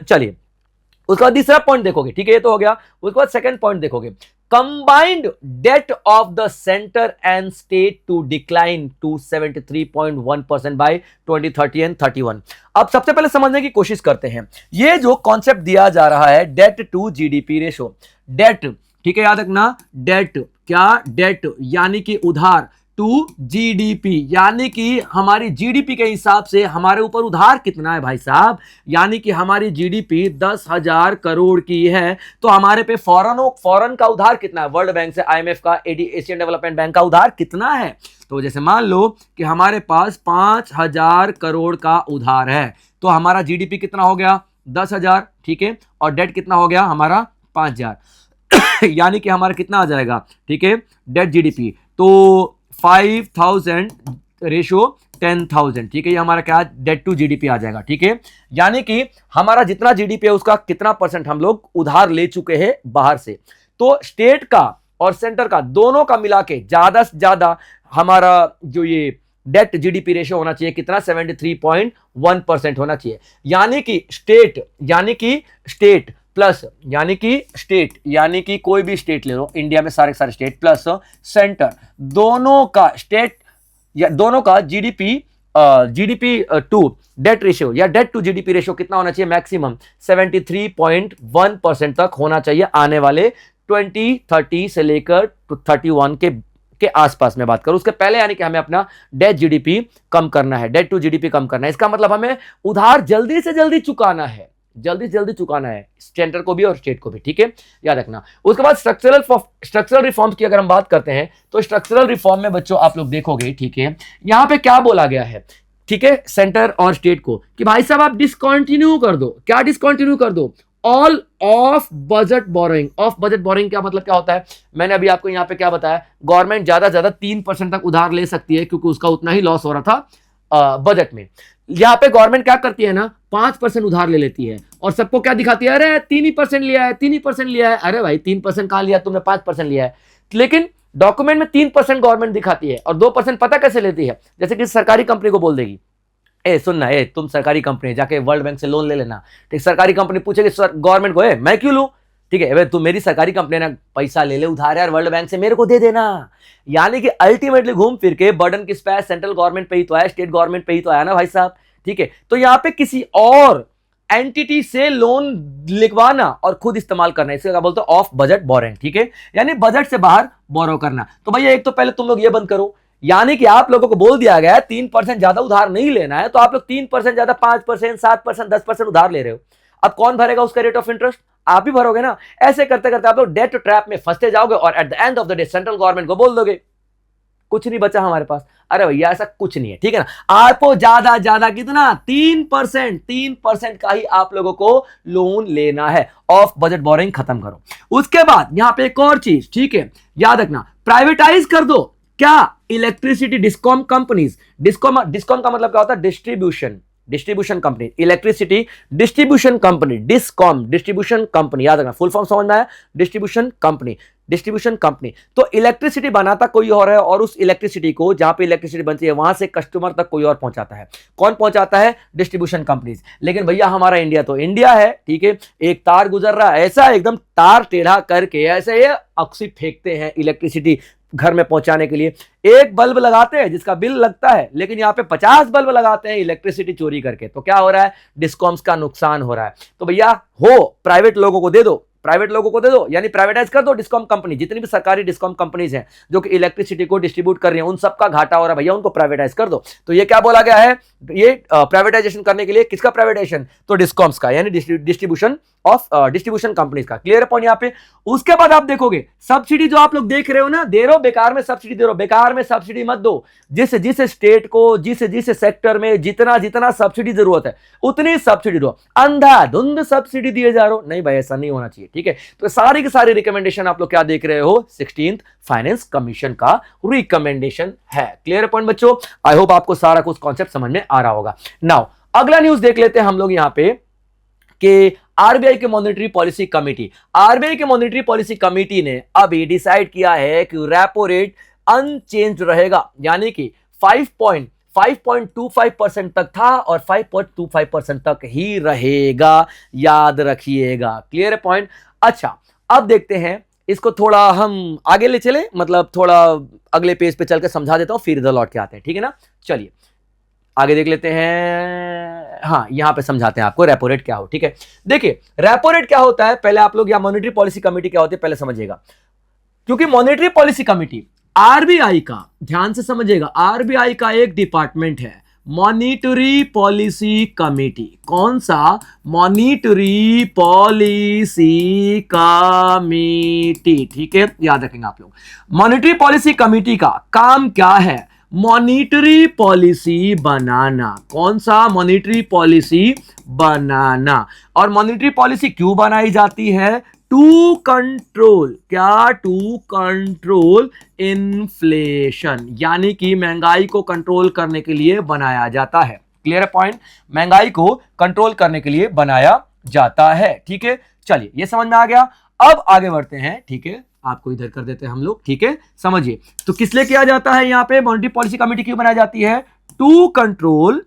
चलिए उसके बाद तीसरा पॉइंट देखोगे, ठीक है, ये तो हो गया। उसके बाद सेकंड पॉइंट देखोगे, combined debt of the center and state to decline to 73.1% by 2030 and 31। अब सबसे पहले समझने की कोशिश करते हैं, ये जो कॉन्सेप्ट दिया जा रहा है debt to GDP ratio, debt, ठीक है, याद रखना, डेट क्या, डेट यानी कि उधार, टू जीडीपी यानी कि हमारी जीडीपी के हिसाब से हमारे ऊपर उधार कितना है भाई साहब, यानी कि हमारी जीडीपी 10,000 करोड़ की है, तो हमारे पे फॉरेन का उधार कितना है, वर्ल्ड बैंक से, आईएमएफ का, एशियन डेवलपमेंट बैंक का उधार कितना है। तो जैसे मान लो कि हमारे पास 5,000 करोड़ का उधार है, तो हमारा जीडीपी कितना हो गया, 10,000, ठीक है, और डेट कितना हो गया हमारा 5,000 यानी कि हमारा कितना आ जाएगा, ठीक है, डेट जीडीपी, तो 5,000 रेशो 10,000, ठीक है, ये हमारा क्या, डेट टू जीडीपी आ जाएगा, ठीक है, यानी कि हमारा जितना जीडीपी है उसका कितना परसेंट हम लोग उधार ले चुके हैं बाहर से। तो स्टेट का और सेंटर का दोनों का मिला के ज्यादा से ज्यादा हमारा जो ये डेट जीडीपी रेशो होना चाहिए कितना, 73.1% होना चाहिए, यानी कि स्टेट प्लस, यानी कि कोई भी स्टेट ले लो इंडिया में, सारे स्टेट प्लस सेंटर, दोनों का जीडीपी टू डेट रेशियो या डेट टू जीडीपी रेशियो कितना होना चाहिए, मैक्सिमम 73.1% तक होना चाहिए आने वाले 2030 से लेकर 31 के आसपास में बात करूं, उसके पहले यानी कि हमें अपना डेट जीडीपी कम करना है, डेट टू जीडीपी कम करना है। इसका मतलब हमें उधार जल्दी से जल्दी चुकाना है, सेंटर को भी और स्टेट को भी, ठीक है, याद रखना। उसके बाद स्ट्रक्चरल रिफॉर्म्स की अगर हम बात करते हैं तो स्ट्रक्चरल रिफॉर्म में बच्चों आप लोग देखोगे, ठीक है, यहां पे क्या बोला गया है, ठीक है, सेंटर और स्टेट को कि भाई साहब आप डिसकंटिन्यू कर दो, क्या डिसकंटिन्यू कर दो, all of budget borrowing. Of budget borrowing क्या मतलब क्या होता है, मैंने अभी आपको यहां पे क्या बताया, गवर्नमेंट ज्यादा से ज्यादा 3% तक उधार ले सकती है क्योंकि उसका उतना ही लॉस हो रहा था बजट में। यहां पे गवर्नमेंट क्या करती है ना, 5% उधार ले लेती है और सबको क्या दिखाती है, अरे 3% लिया है, अरे भाई 3% कहां लिया तुमने, 5% लिया है, लेकिन डॉक्यूमेंट में 3% गवर्नमेंट दिखाती है और 2% पता कैसे लेती है, जैसे कि सरकारी कंपनी को बोल देगी, सुनना, तुम सरकारी कंपनी जाके वर्ल्ड बैंक से लोन ले लेना, ठीक, सरकारी कंपनी पूछेगी गवर्नमेंट को, मैं क्यों लूं, ठीक है, तू मेरी सरकारी कंपनी ना, पैसा ले ले उधार यार वर्ल्ड बैंक से, मेरे को दे देना, यानी कि अल्टीमेटली घूम फिर के बर्डन किस पे है, सेंट्रल गवर्नमेंट पे ही तो आया, स्टेट गवर्नमेंट पे ही तो आया ना भाई साहब, ठीक है। तो यहां पे किसी और एंटिटी से लोन लिखवाना और खुद इस्तेमाल करना, इसे क्या बोलते हैं, ऑफ बजट बोरिंग, ठीक है, यानी बजट से बाहर बोरो करना। तो भैया एक तो पहले तुम लोग ये बंद करो, यानी कि आप लोगों को बोल दिया गया है 3% ज्यादा उधार नहीं लेना है, तो आप लोग 3% ज्यादा 5%, 7%, 10% उधार ले रहे हो। अब कौन भरेगा उसका रेट ऑफ इंटरेस्ट, आप ही भरोगे ना। ऐसे करते करते आप लोग डेट ट्रैप में फंसते जाओगे और at the end of the day central government को बोल दोगे कुछ नहीं बचा हमारे पास। अरे भैया ऐसा कुछ नहीं है, ठीक है ना। आपको ज्यादा ज्यादा कितना, 3% का ही आप लोगों को लोन लेना है। ऑफ बजट बोरिंग खत्म करो। उसके बाद यहां पे एक और चीज, ठीक है, याद रखना, प्राइवेटाइज कर दो। क्या, इलेक्ट्रिसिटी डिस्कॉम कंपनीज। डिस्कॉम का मतलब क्या होता है, distribution company, electricity distribution company, discom distribution company, याद रखना, फुल फॉर्म समझ में आया, डिस्ट्रीब्यूशन कंपनी। तो इलेक्ट्रिसिटी बनाता कोई और है और उस इलेक्ट्रिसिटी को जहां पे इलेक्ट्रिसिटी बनती है वहां से कस्टमर तक कोई और पहुंचाता है। कौन पहुंचाता है, डिस्ट्रीब्यूशन कंपनीज। लेकिन भैया हमारा इंडिया तो इंडिया है, ठीक है, एक तार गुजर रहा है, ऐसा एकदम तार टेढ़ा करके ऐसे ये अक्सी फेंकते हैं इलेक्ट्रिसिटी घर में पहुंचाने के लिए। एक बल्ब लगाते हैं जिसका बिल लगता है, लेकिन यहां पे 50 बल्ब लगाते हैं इलेक्ट्रिसिटी चोरी करके। तो क्या हो रहा है, डिस्कॉम्स का नुकसान हो रहा है। तो भैया हो प्राइवेट लोगों को दे दो, यानी प्राइवेटाइज कर दो डिस्कॉम कंपनी। जितनी भी सरकारी डिस्कॉम कंपनीज हैं जो कि इलेक्ट्रिसिटी को डिस्ट्रीब्यूट कर रही हैं, उन सबका घाटा हो रहा है भैया, उनको प्राइवेटाइज कर दो। तो ये क्या बोला गया है, ये प्राइवेटाइजेशन करने के लिए किसका प्राइवेटाइजेशन, तो डिस्कॉम्स का, यानी डिस्ट्रीब्यूशन कंपनीज का। क्लियर है पॉइंट यहां पे। उसके बाद आप देखोगे सब्सिडी जो आप लोग देख रहे हो ना, दे रहे हो बेकार में सब्सिडी दे रहे हो, बेकार में सब्सिडी मत दो। जिस स्टेट को जिस सेक्टर में जितना सब्सिडी जरूरत है उतनी सब्सिडी दो। अंधाधुंध सब्सिडी दिए जा रहे हो, नहीं भाई ऐसा नहीं होना चाहिए, ठीक है। तो सारी की सारी रिकमेंडेशन आप लोग क्या देख रहे हो, 16th फाइनेंस कमीशन का रिकमेंडेशन है। क्लियर पॉइंट बच्चों, आई होप आपको सारा कुछ कॉन्सेप्ट समझ में आ रहा होगा। नाउ अगला न्यूज देख लेते हैं हम लोग यहां पे कि आरबीआई के मॉनेटरी पॉलिसी कमेटी ने अभी डिसाइड किया है कि रेपो रेट अनचेंज रहेगा, यानी कि 5.25% तक था और 5.25% तक ही रहेगा, याद रखिएगा। क्लियर है पॉइंट। अच्छा अब देखते हैं इसको थोड़ा हम आगे ले चले, मतलब थोड़ा अगले पेज पे चल के समझा देता हूं, फिर इधर लौट के आते हैं, ठीक है ना। चलिए आगे देख लेते हैं। हाँ, यहां पे समझाते हैं आपको रेपो रेट क्या हो, ठीक है। देखिए रेपो रेट क्या होता है, पहले आप लोग, या मॉनेटरी पॉलिसी कमेटी क्या होती है पहले समझिएगा, क्योंकि मॉनेटरी पॉलिसी कमेटी आरबीआई का, ध्यान से समझिएगा, आरबीआई का एक डिपार्टमेंट है, मॉनिटरी पॉलिसी कमेटी। कौन सा? मॉनिटरी पॉलिसी कमेटी, ठीक है, याद रखेंगे आप लोग। मॉनिटरी पॉलिसी कमेटी का काम क्या है? मॉनिटरी पॉलिसी बनाना। कौन सा? मॉनिटरी पॉलिसी बनाना। और मॉनिटरी पॉलिसी क्यों बनाई जाती है? टू कंट्रोल, क्या? टू कंट्रोल इन्फ्लेशन, यानी कि महंगाई को कंट्रोल करने के लिए बनाया जाता है। क्लियर है पॉइंट? महंगाई को कंट्रोल करने के लिए बनाया जाता है, ठीक है। चलिए ये समझ में आ गया। अब आगे बढ़ते हैं, ठीक है, आपको इधर कर देते हैं हम लोग, ठीक है। समझिए तो किस लिए किया जाता है यहां पे मॉनेटरी पॉलिसी कमेटी क्यों बनाई जाती है? टू कंट्रोल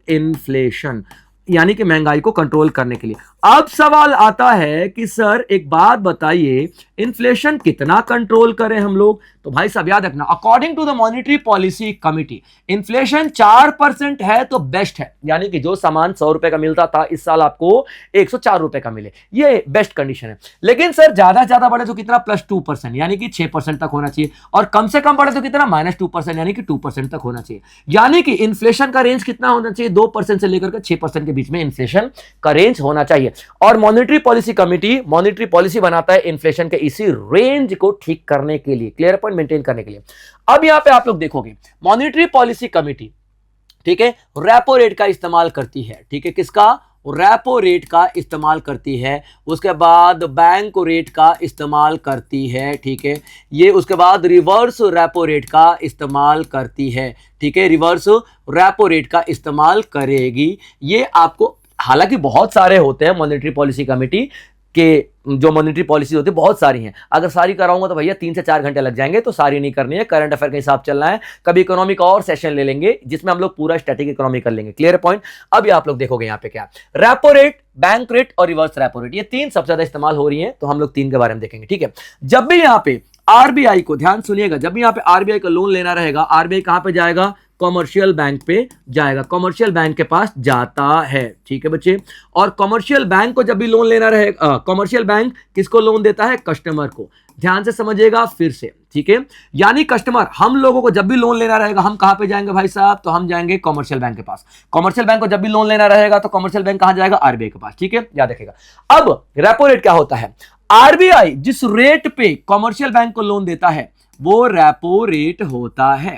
इन्फ्लेशन, यानी कि महंगाई को कंट्रोल करने के लिए। अब सवाल आता है कि सर एक बात बताइए, इन्फ्लेशन कितना कंट्रोल करें हम लोग? तो भाई साहब याद रखना, according to the monetary policy committee, inflation 4% है तो बेस्ट है, यानी कि जो सामान 100 रुपए का मिलता था इस साल आपको 104 रुपए का मिले, ये बेस्ट कंडीशन है। लेकिन सर ज्यादा से ज्यादा बढ़े तो कितना? +2%, यानी कि 6% तक होना चाहिए। और कम से कम बढ़े तो कितना? -2%, यानी कि 2% तक होना चाहिए। यानी कि इन्फ्लेशन का रेंज कितना होना चाहिए? 2% से लेकर 6% के बीच में इन्फ्लेशन का रेंज होना चाहिए। और monetary policy committee monetary policy बनाता है इन्फ्लेशन के इसी रेंज को ठीक करने के लिए, क्लियर पॉइंट, मेंटेन करने के लिए। अब यहां पे आप लोग देखोगे मॉनेटरी पॉलिसी कमेटी, ठीक है, रेपो रेट का इस्तेमाल करती है, ठीक है, किसका? रेपो रेट का इस्तेमाल करती है। उसके बाद बैंक रेट का इस्तेमाल करती है, ठीक है, ये उसके बाद रिवर्स रेपो रेट का इस्तेमाल करती है, ठीक है, रिवर्स रेपो रेट का इस्तेमाल करेगी। ये आपको, हालांकि बहुत सारे होते हैं मॉनेटरी पॉलिसी कमेटी के, जो मॉनेटरी पॉलिसी होती है बहुत सारी हैं, अगर सारी कराऊंगा तो भैया 3 से 4 घंटे लग जाएंगे, तो सारी नहीं करनी है, करंट अफेयर के हिसाब चलना है। कभी इकोनॉमी का और सेशन ले लेंगे जिसमें हम लोग पूरा स्टैटिक इकोनॉमी कर लेंगे, क्लियर पॉइंट। अब आप लोग देखोगे यहाँ पे क्या, रेपो रेट, बैंक रेट और रिवर्स रेपो रेट, ये 3 सबसे ज्यादा इस्तेमाल हो रही है, तो हम लोग 3 के बारे में देखेंगे, ठीक है। जब भी यहाँ पे आरबीआई को, ध्यान सुनिएगा, जब भी यहाँ पे आरबीआई का लोन लेना रहेगा, आरबीआई कहां पे जाएगा? कॉमर्शियल बैंक पे जाएगा, कॉमर्शियल बैंक के पास जाता है, ठीक है बच्चे। और कॉमर्शियल बैंक को जब भी लोन लेना रहेगा, कॉमर्शियल बैंक किसको लोन देता है? कस्टमर को। ध्यान से समझिएगा फिर से, ठीक है, यानी कस्टमर, हम लोगों को जब भी लोन लेना रहेगा हम कहां पे जाएंगे भाई साहब? तो हम जाएंगे कॉमर्शियल बैंक के पास। कॉमर्शियल बैंक को जब भी लोन लेना रहेगा तो कॉमर्शियल बैंक कहां जाएगा? आरबीआई के पास, ठीक है, याद रखिएगा। अब रेपो रेट क्या होता है? आरबीआई जिस रेट पे कॉमर्शियल बैंक को लोन देता है वो रेपो रेट होता है,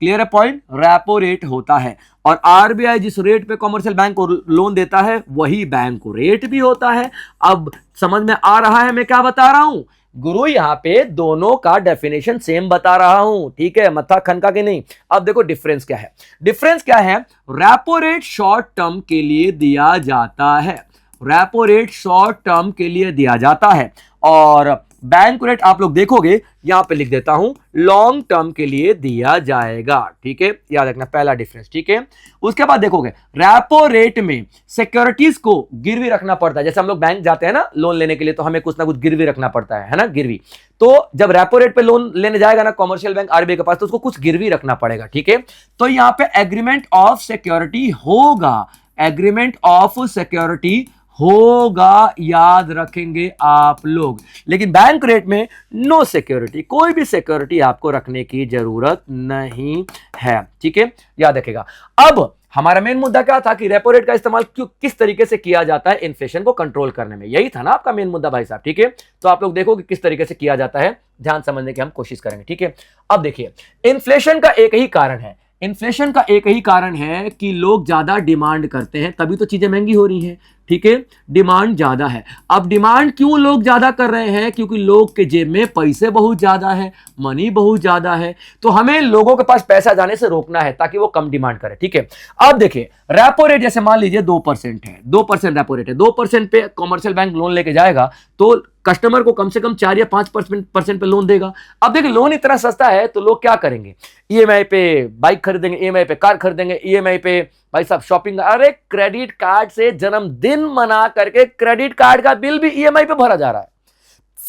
क्लियर है पॉइंट, रेपो रेट होता है। और आरबीआई जिस रेट पे कॉमर्शियल बैंक को लोन देता है वही बैंक को रेट भी होता है। अब समझ में आ रहा है मैं क्या बता रहा हूं? गुरु यहां पे दोनों का डेफिनेशन सेम बता रहा हूं, ठीक है, मत्था खनका के नहीं। अब देखो डिफरेंस क्या है, डिफरेंस क्या है? रेपो रेट शॉर्ट टर्म के लिए दिया जाता है, रेपो रेट शॉर्ट टर्म के लिए दिया जाता है, और बैंक रेट आप लोग देखोगे यहां पे लिख देता हूं, लॉन्ग टर्म के लिए दिया जाएगा, ठीक है, याद रखना पहला डिफरेंस, ठीक है। उसके बाद देखोगे रेपो रेट में सिक्योरिटीज को गिरवी रखना पड़ता है, जैसे हम लोग बैंक जाते हैं ना लोन लेने के लिए, तो हमें कुछ ना कुछ गिरवी रखना पड़ता है ना, गिरवी। तो जब रेपो रेट पे लोन लेने जाएगा ना कॉमर्शियल बैंक आरबीआई के पास, तो उसको कुछ गिरवी रखना पड़ेगा, ठीक है। तो यहां पे एग्रीमेंट ऑफ सिक्योरिटी होगा, एग्रीमेंट ऑफ सिक्योरिटी होगा, याद रखेंगे आप लोग। लेकिन बैंक रेट में नो सिक्योरिटी, कोई भी सिक्योरिटी आपको रखने की जरूरत नहीं है, ठीक है, याद रखेगा। अब हमारा मेन मुद्दा क्या था कि रेपो रेट का इस्तेमाल किस तरीके से किया जाता है इन्फ्लेशन को कंट्रोल करने में, यही था ना आपका मेन मुद्दा भाई साहब, ठीक है। तो आप लोग देखो कि किस तरीके से किया जाता है, ध्यान समझने की हम कोशिश करेंगे, ठीक है। अब देखिए इन्फ्लेशन का एक ही कारण है, इन्फ्लेशन का एक ही कारण है कि लोग ज्यादा डिमांड करते हैं, तभी तो चीजें महंगी हो रही हैं, ठीक है, डिमांड ज्यादा है। अब डिमांड क्यों लोग ज्यादा कर रहे हैं? क्योंकि लोग के जेब में पैसे बहुत ज्यादा है, मनी बहुत ज्यादा है, तो हमें लोगों के पास पैसा जाने से रोकना है ताकि वो कम डिमांड करे, ठीक है। अब देखिए रेपो रेट जैसे मान लीजिए 2% है, 2% रेपो रेट है, 2% पे कॉमर्शियल बैंक लोन लेके जाएगा तो कस्टमर को कम से कम 4 या 5% पे लोन देगा। अब देखिए लोन इतना सस्ता है तो लोग क्या करेंगे? ईएमआई पे बाइक खरीदेंगे, ईएमआई पे कार खरीदेंगे, ईएमआई पे भाई साहब शॉपिंग, अरे क्रेडिट कार्ड से जन्मदिन मना करके क्रेडिट कार्ड का बिल भी ईएमआई पे भरा जा रहा है।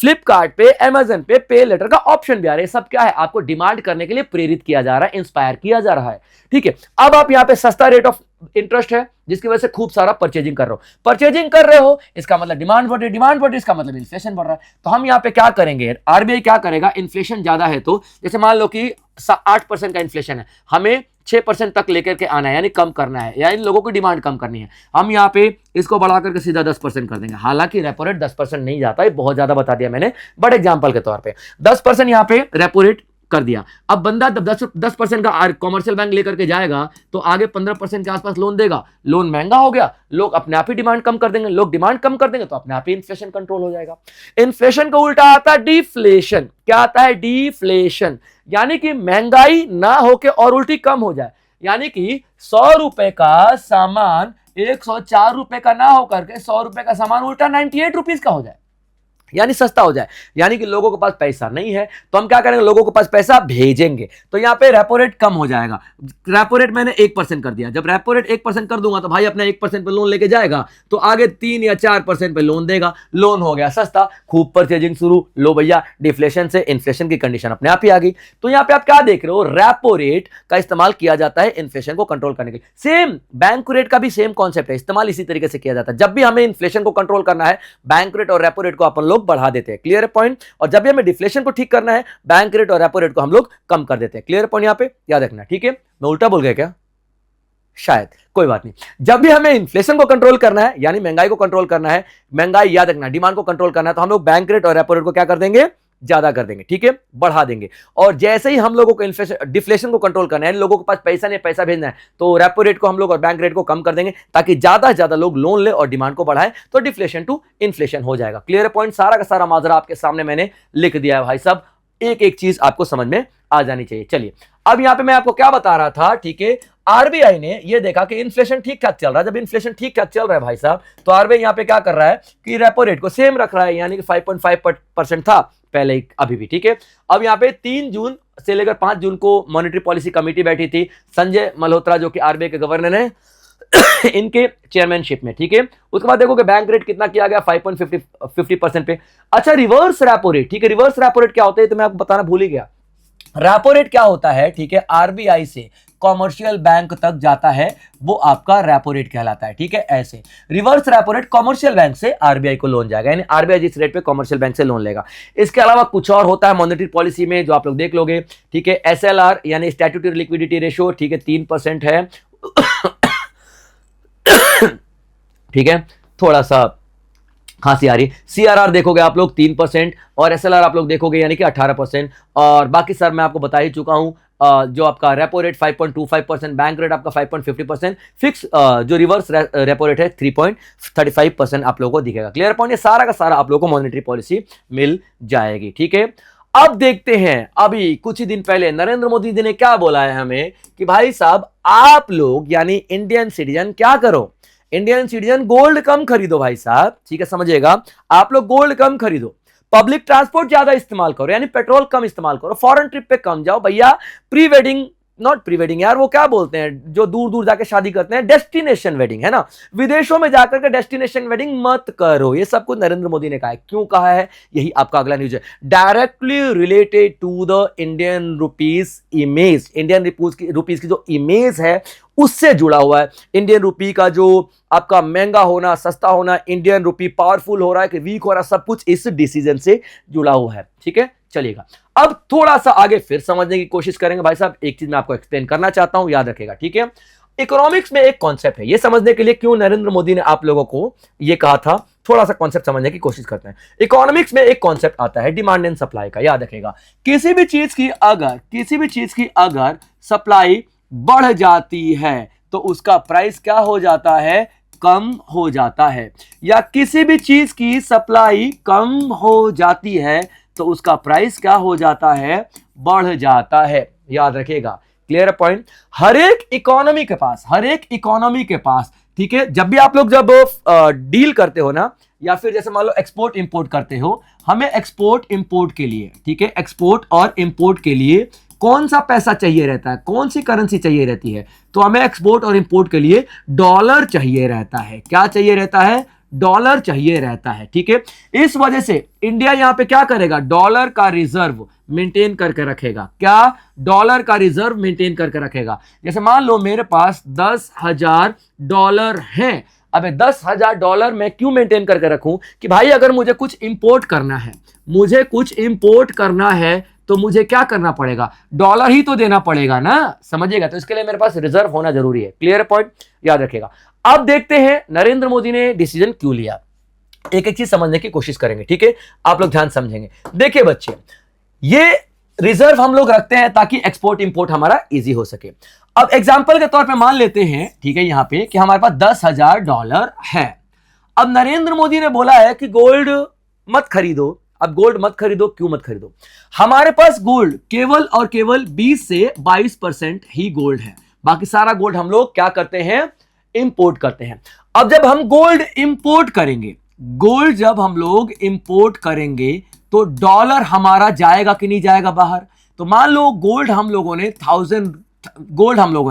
फ्लिपकार्ट पे, अमेजन पे लेटर का ऑप्शन भी आ रहा है। सब क्या है, आपको डिमांड करने के लिए प्रेरित किया जा रहा है, इंस्पायर किया जा रहा है। ठीक है, अब आप यहां पे सस्ता रेट ऑफ इंटरेस्ट है जिसकी वजह से खूब सारा परचेजिंग कर रहे हो, इसका मतलब डिमांड बढ़ रही है, डिमांड बढ़ रही है इसका मतलब इन्फ्लेशन बढ़ रहा है। तो हम यहां पे क्या करेंगे, आरबीआई क्या करेगा, इन्फ्लेशन ज्यादा है तो जैसे मान लो कि 8% का इन्फ्लेशन है, हमें 6% तक लेकर के आना है, यानी कम करना है, यानी लोगों की डिमांड कम करनी है। हम यहाँ पे इसको बढ़ा करके सीधा 10% कर देंगे। हालांकि रेपो रेट 10% नहीं जाता है, बहुत ज्यादा बता दिया मैंने, बट एग्जांपल के तौर पे 10% यहाँ पे रेपो रेट कर दिया। अब बंदा जब 10% का कॉमर्शियल बैंक लेकर के जाएगा तो आगे 15% के आसपास लोन देगा, लोन महंगा हो गया, लोग अपने आप ही डिमांड कम कर देंगे, लोग डिमांड कम कर देंगे तो अपने आप ही इन्फ्लेशन कंट्रोल हो जाएगा। इन्फ्लेशन का उल्टा आता है डिफ्लेशन। क्या आता है, डिफ्लेशन, यानी कि महंगाई ना होके और उल्टी कम हो जाए, यानी कि 100 रुपए का सामान 104 रुपए का ना होकर के 100 रुपए का सामान उल्टा 98 रुपीज का हो जाए, यानी सस्ता हो जाए। यानी कि लोगों के पास पैसा नहीं है तो हम क्या करेंगे, लोगों के पास पैसा भेजेंगे, तो यहां पे रेपो रेट कम हो जाएगा। रेपो रेट मैंने 1% कर दिया, जब रेपो रेट 1% कर दूंगा तो भाई अपना 1% पे लोन लेके जाएगा तो आगे 3 या 4% पे लोन देगा, लोन हो गया सस्ता, खूब परचेजिंग शुरू। लो भैया, डिफ्लेशन से इन्फ्लेशन की कंडीशन अपने आप ही आ गई। तो यहां पे आप क्या देख रहे हो, रेपो रेट का इस्तेमाल किया जाता है इन्फ्लेशन को कंट्रोल करने के लिए। सेम बैंक रेट का भी सेम कॉन्सेप्ट है, इस्तेमाल इसी तरीके से किया जाता है। जब भी हमें इन्फ्लेशन को कंट्रोल करना है, बैंक रेट और रेपो रेट को अपन लोग बढ़ा देते हैं, क्लियर पॉइंट। और जब भी हमें डिफ्लेशन को ठीक करना है, बैंक रेट और रेपो रेट को हम लोग कम कर देते हैं, क्लियर पॉइंट यहां पे याद रखना। ठीक है, मैं उल्टा बोल गया क्या, शायद, कोई बात नहीं। जब भी हमें इन्फ्लेशन को कंट्रोल करना है, यानी महंगाई को कंट्रोल करना है, महंगाई याद रखना, डिमांड को कंट्रोल करना है, तो हम लोग बैंक रेट और रेपो रेट को क्या कर देंगे, ज्यादा कर देंगे, ठीक है, बढ़ा देंगे। और जैसे ही हम लोगों को इन्फ्लेशन डिफ्लेशन को कंट्रोल करना है, लोगों के पास पैसा नहीं, पैसा भेजना है, तो रेपो रेट को हम लोग और बैंक रेट को कम कर देंगे ताकि ज्यादा से ज्यादा लोग लोन ले और डिमांड को बढ़ाएं, तो डिफ्लेशन टू इन्फ्लेशन हो जाएगा। क्लियर पॉइंट, सारा का सारा माजरा आपके सामने मैंने लिख दिया है भाई साहब, एक एक चीज आपको समझ में आ जानी चाहिए। चलिए, अब यहां पे मैं आपको क्या बता रहा था, ठीक है, आरबीआई ने ये देखा कि इन्फ्लेशन ठीक ठाक चल रहा है। जब इन्फ्लेशन ठीक ठाक चल रहा है भाई साहब, तो आरबीआई यहां पे क्या कर रहा है कि रेपो रेट को सेम रख रहा है, यानी कि 5.5% था पहले ही, अभी भी, ठीक है। अब यहां पे 3 जून से लेकर 5 जून को मॉनेटरी पॉलिसी कमेटी बैठी थी, संजय मल्होत्रा जो कि आरबीआई के गवर्नर है इनके चेयरमैनशिप में, ठीक है। उसके बाद देखो कि बैंक रेट कितना किया गया, 5.50% पे। अच्छा, रिवर्स रेपो रेट, ठीक है, रिवर्स रेपो रेट क्या होता है तो मैं आपको बताना भूल ही गया। रेपो रेट क्या होता है, ठीक है, आरबीआई से कॉमर्शियल बैंक तक जाता है, वो आपका रेपो रेट कहलाता है, ठीक है। ऐसे reverse repo rate commercial bank से आरबीआई को लोन जाएगा, यानी आरबीआई जिस रेट पे कॉमर्शियल बैंक से लोन लेगा। इसके अलावा कुछ और होता है मॉनेटरी पॉलिसी में, जो आप लोग देख लोगे, ठीक है। एसएलआर यानी स्टैट्यूटरी लिक्विडिटी रेशियो, ठीक है, 3% है ठीक है, थोड़ा सा खांसी आ रही। सीआरआर देखोगे आप लोग 3% और एसएलआर आप लोग देखोगे यानी कि 18%। और बाकी सर मैं आपको बता ही चुका हूं, जो आपका रेपो रेट 5.25%, बैंक रेट आपका 5.50%, फिक्स जो रिवर्स रेपो रेट है 3.35% आप लोगों को दिखेगा। क्लियर पॉइंट, ये सारा का सारा आप लोगों को मॉनेटरी पॉलिसी मिल जाएगी, ठीक है। अब देखते हैं, अभी कुछ ही दिन पहले नरेंद्र मोदी जी ने क्या बोला है हमें कि भाई साहब आप लोग यानी इंडियन सिटीजन क्या करो, इंडियन सिटीजन गोल्ड कम खरीदो भाई साहब, ठीक है, समझिएगा, आप लोग गोल्ड कम खरीदो, पब्लिक ट्रांसपोर्ट ज्यादा इस्तेमाल करो, यानी पेट्रोल कम इस्तेमाल करो, फॉरेन ट्रिप पे कम जाओ भैया, pre wedding, not pre wedding यार, वो क्या बोलते हैं जो दूर दूर जाके शादी करते हैं, डेस्टिनेशन वेडिंग है ना, विदेशों में जाकर के डेस्टिनेशन वेडिंग मत करो। ये सब कुछ नरेंद्र मोदी ने कहा है। क्यों कहा है, यही आपका अगला न्यूज है, directly related to the Indian rupees image, Indian rupees की जो इमेज है उससे जुड़ा हुआ है। इंडियन रुपी का जो आपका महंगा होना, सस्ता होना, इंडियन रुपी पावरफुल हो रहा है कि वीक हो रहा है, सब कुछ इस डिसीजन से जुड़ा हुआ है, ठीक है। चलिएगा, अब थोड़ा सा आगे फिर समझने की कोशिश करेंगे भाई साहब। एक चीज मैं आपको एक्सप्लेन करना चाहता हूं, याद रखेगा, ठीक है। इकोनॉमिक्स में एक कॉन्सेप्ट है, ये समझने के लिए क्यों नरेंद्र मोदी ने आप लोगों को ये कहा था, थोड़ा सा कॉन्सेप्ट समझने की कोशिश करते हैं। इकोनॉमिक्स में एक कॉन्सेप्ट आता है डिमांड एंड सप्लाई का, याद रखेगा। किसी भी चीज की अगर सप्लाई बढ़ जाती है तो उसका प्राइस क्या हो जाता है, कम हो जाता है, या किसी भी चीज की सप्लाई कम हो जाती है तो उसका प्राइस क्या हो जाता है, बढ़ जाता है, याद रखिएगा। क्लियर पॉइंट, हर एक इकोनॉमी के पास, ठीक है, जब भी आप लोग जब डील करते हो ना, या फिर जैसे मान लो एक्सपोर्ट इंपोर्ट करते हो, हमें एक्सपोर्ट इंपोर्ट के लिए, ठीक है, एक्सपोर्ट और इंपोर्ट के लिए कौन सा पैसा चाहिए रहता है, कौन सी करेंसी चाहिए रहती है, तो हमें एक्सपोर्ट और इंपोर्ट के लिए डॉलर चाहिए रहता है। क्या चाहिए रहता है, डॉलर चाहिए रहता है, ठीक है। इस वजह से इंडिया यहां पे क्या करेगा, डॉलर का रिजर्व मेंटेन करके रखेगा। क्या, डॉलर का रिजर्व मेंटेन करके रखेगा। जैसे मान लो मेरे पास $10,000 हैं। अबे $10,000 मैं क्यों मेंटेन करके रखूं कि भाई अगर मुझे कुछ इंपोर्ट करना है, मुझे कुछ इंपोर्ट करना है तो मुझे क्या करना पड़ेगा, डॉलर ही तो देना पड़ेगा ना, समझिएगा। तो इसके लिए मेरे पास रिजर्व होना जरूरी है। क्लियर पॉइंट, याद रखिएगा। अब देखते हैं नरेंद्र मोदी ने डिसीजन क्यों लिया, एक एक चीज समझने की कोशिश करेंगे, ठीक है। आप लोग ध्यान समझेंगे। देखिए बच्चे, ये रिजर्व हम लोग रखते हैं ताकि एक्सपोर्ट इंपोर्ट हमारा इजी हो सके। अब एग्जांपल के तौर पे मान लेते हैं, ठीक है, यहां पे कि हमारे पास $10,000 है। अब नरेंद्र मोदी ने बोला है कि गोल्ड मत खरीदो। अब गोल्ड मत खरीदो, क्यों मत खरीदो, हमारे पास गोल्ड केवल और केवल 20 से 22% ही गोल्ड है, बाकी सारा गोल्ड हम लोग क्या करते हैं, इंपोर्ट करते हैं। अब जब हम गोल्ड इंपोर्ट करेंगे, गोल्ड जब हम लोग इंपोर्ट करेंगे तो डॉलर हमारा जाएगा कि नहीं जाएगा बाहर। तो मान लो गोल्ड हम लोगों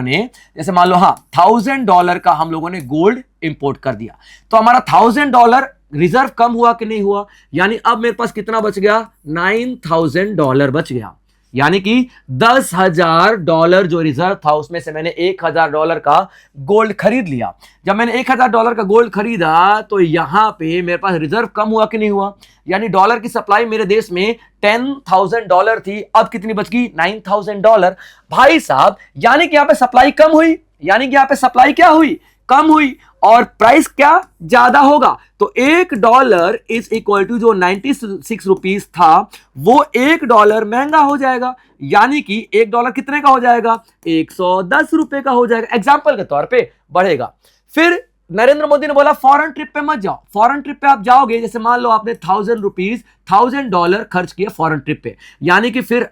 ने जैसे मान लो $1,000 का हम लोगों ने गोल्ड इंपोर्ट कर दिया, तो हमारा $1,000 रिजर्व कम हुआ कि नहीं हुआ, यानी अब मेरे पास कितना बच गया, $9,000 बच गया। यानी कि $10,000 जो रिजर्व था उसमें से मैंने $1,000 का गोल्ड खरीद लिया। जब मैंने $1,000 का गोल्ड खरीदा तो यहां पे मेरे पास रिजर्व कम हुआ कि नहीं हुआ, यानी डॉलर की सप्लाई मेरे देश में $10,000 थी, अब कितनी बच गई, $9,000। भाई साहब, यानी कि यहां पे सप्लाई कम हुई, यानी कि यहां पे सप्लाई क्या हुई, कम हुई, और प्राइस क्या ज्यादा होगा। तो $1 इज इक्वल टू जो 96 रुपीस था वो $1 महंगा हो जाएगा, यानी कि $1 कितने का हो जाएगा, 110 रुपए का हो जाएगा। एग्जाम्पल के तौर पे बढ़ेगा। फिर नरेंद्र मोदी ने बोला फॉरेन ट्रिप पे मत जाओ। फॉरेन ट्रिप पे आप जाओगे, जैसे मान लो आपने $1,000 खर्च किए फॉरेन ट्रिप पे, यानी कि फिर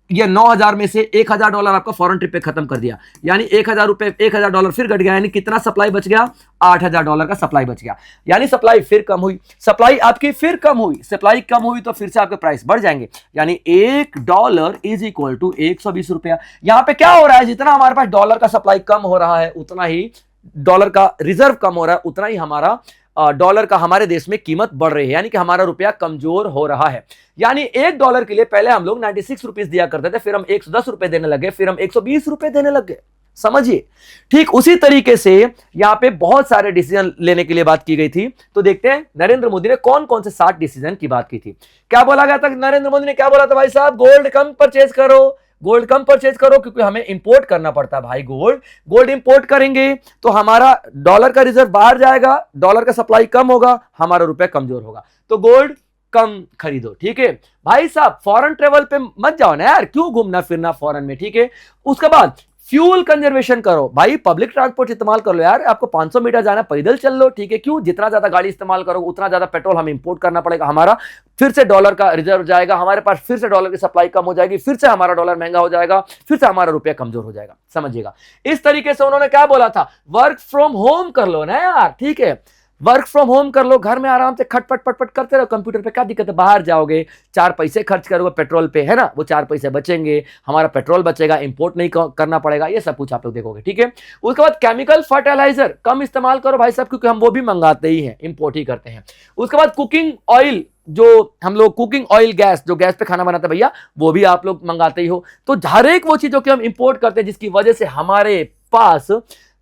ये 9,000 में से $1,000 आपका फॉरेन ट्रिप पे खत्म कर दिया, यानी $1,000 फिर घट गया, यानी कितना सप्लाई बच गया, $8,000 का सप्लाई बच गया, यानी सप्लाई फिर कम हुई, सप्लाई आपकी फिर कम हुई, सप्लाई कम हुई तो फिर से आपके प्राइस बढ़ जाएंगे, यानी $1 इज इक्वल टू 120 रुपया। यहां पे क्या हो रहा है, जितना हमारे पास डॉलर का सप्लाई कम हो रहा है उतना ही डॉलर का रिजर्व कम हो रहा है, उतना ही हमारा डॉलर का हमारे देश में कीमत बढ़ रही है, यानी कि हमारा रुपया कमजोर हो रहा है। यानी $1 के लिए पहले हम लोग 96 रुपीस दिया करते थे, फिर हम 110 रुपए देने लगे, फिर हम 120 रुपए देने लगे, समझिए। ठीक उसी तरीके से यहां पे बहुत सारे डिसीजन लेने के लिए बात की गई थी। तो देखते हैं नरेंद्र मोदी ने कौन कौन से 60 डिसीजन की बात की थी। क्या बोला गया था, नरेंद्र मोदी ने क्या बोला था, भाई साहब गोल्ड कम परचेज करो, गोल्ड कम परचेज करो, क्योंकि हमें इंपोर्ट करना पड़ता है भाई, गोल्ड इंपोर्ट करेंगे तो हमारा डॉलर का रिजर्व बाहर जाएगा, डॉलर का सप्लाई कम होगा, हमारा रुपया कमजोर होगा, तो गोल्ड कम खरीदो, ठीक है। भाई साहब फॉरेन ट्रेवल पे मत जाओ ना यार, क्यों घूमना फिरना फॉरेन में, ठीक है। उसके बाद फ्यूल कंजर्वेशन करो, भाई पब्लिक ट्रांसपोर्ट इस्तेमाल कर लो यार, आपको 500 मीटर जाना पैदल चल लो, ठीक है। क्यों, जितना ज्यादा गाड़ी इस्तेमाल करोगे उतना ज्यादा पेट्रोल हम इंपोर्ट करना पड़ेगा, हमारा फिर से डॉलर का रिजर्व जाएगा, हमारे पास फिर से डॉलर की सप्लाई कम हो जाएगी, फिर से हमारा डॉलर महंगा हो जाएगा, फिर से हमारा रुपया कमजोर हो जाएगा, समझिएगा। इस तरीके से उन्होंने क्या बोला था, वर्क फ्रॉम होम कर लो ना यार, ठीक है, वर्क फ्रॉम होम कर लो, घर में आराम से खटपट पटपट करते रहो कंप्यूटर पे, क्या दिक्कत है, बाहर जाओगे 4 पैसे खर्च करोगे पेट्रोल पे, है ना, वो 4 पैसे बचेंगे, हमारा पेट्रोल बचेगा, इंपोर्ट नहीं करना पड़ेगा, ये सब कुछ आप लोग देखोगे, ठीक है। उसके बाद केमिकल फर्टिलाइजर कम इस्तेमाल करो भाई साहब, क्योंकि हम वो भी मंगाते ही हैं, इंपोर्ट ही करते हैं। उसके बाद कुकिंग ऑयल, जो हम लोग कुकिंग ऑयल गैस, जो गैस पे खाना बनाते हैं भैया, वो भी आप लोग मंगाते ही हो। तो हर एक वो चीजों की हम इंपोर्ट करते हैं जिसकी वजह से हमारे पास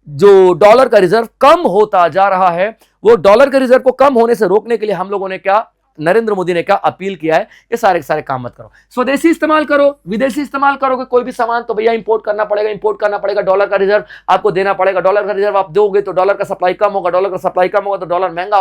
जो डॉलर का रिजर्व कम होता जा रहा है, वो डॉलर के रिजर्व को कम होने से रोकने के लिए हम लोगों ने क्या, नरेंद्र मोदी ने क्या अपील किया है, ये सारे के सारे काम मत करो, स्वदेशी इस्तेमाल करो, विदेशी इस्तेमाल करोगे कोई भी सामान तो भैया इंपोर्ट करना पड़ेगा, डॉलर का रिजर्व आपको देना पड़ेगा, डॉलर का रिजर्व आप दोगे तो डॉलर का सप्लाई कम होगा, डॉलर का सप्लाई कम होगा तो डॉलर महंगा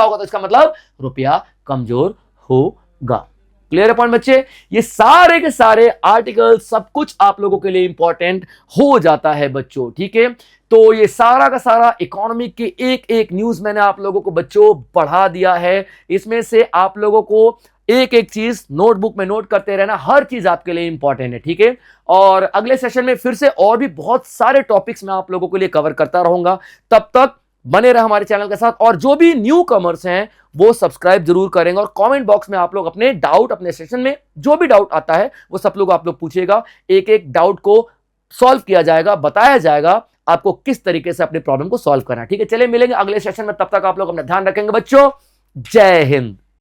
होगा, तो इसका मतलब रुपया कमजोर होगा। क्लियर है पॉइंट बच्चे, ये सारे के सारे आर्टिकल सब कुछ आप लोगों के लिए इंपॉर्टेंट हो जाता है बच्चों, ठीक है। तो ये सारा का सारा इकोनॉमी के एक एक न्यूज मैंने आप लोगों को बच्चों पढ़ा दिया है, इसमें से आप लोगों को एक एक चीज नोटबुक में नोट करते रहना, हर चीज आपके लिए इंपॉर्टेंट है, ठीक है। और अगले सेशन में फिर से और भी बहुत सारे टॉपिक्स मैं आप लोगों के लिए कवर करता रहूंगा, तब तक बने रहे हमारे चैनल के साथ। और जो भी न्यू कमर्स हैं वो सब्सक्राइब जरूर करेंगे, और कमेंट बॉक्स में आप लोग अपने डाउट, अपने सेशन में जो भी डाउट आता है वो सब लोग आप लोग पूछिएगा, एक एक डाउट को सॉल्व किया जाएगा, बताया जाएगा, आपको किस तरीके से अपने प्रॉब्लम को सॉल्व करना है। ठीक है, चलिए मिलेंगे अगले सेशन में, तब तक आप लोग अपना ध्यान रखेंगे बच्चों। जय हिंद।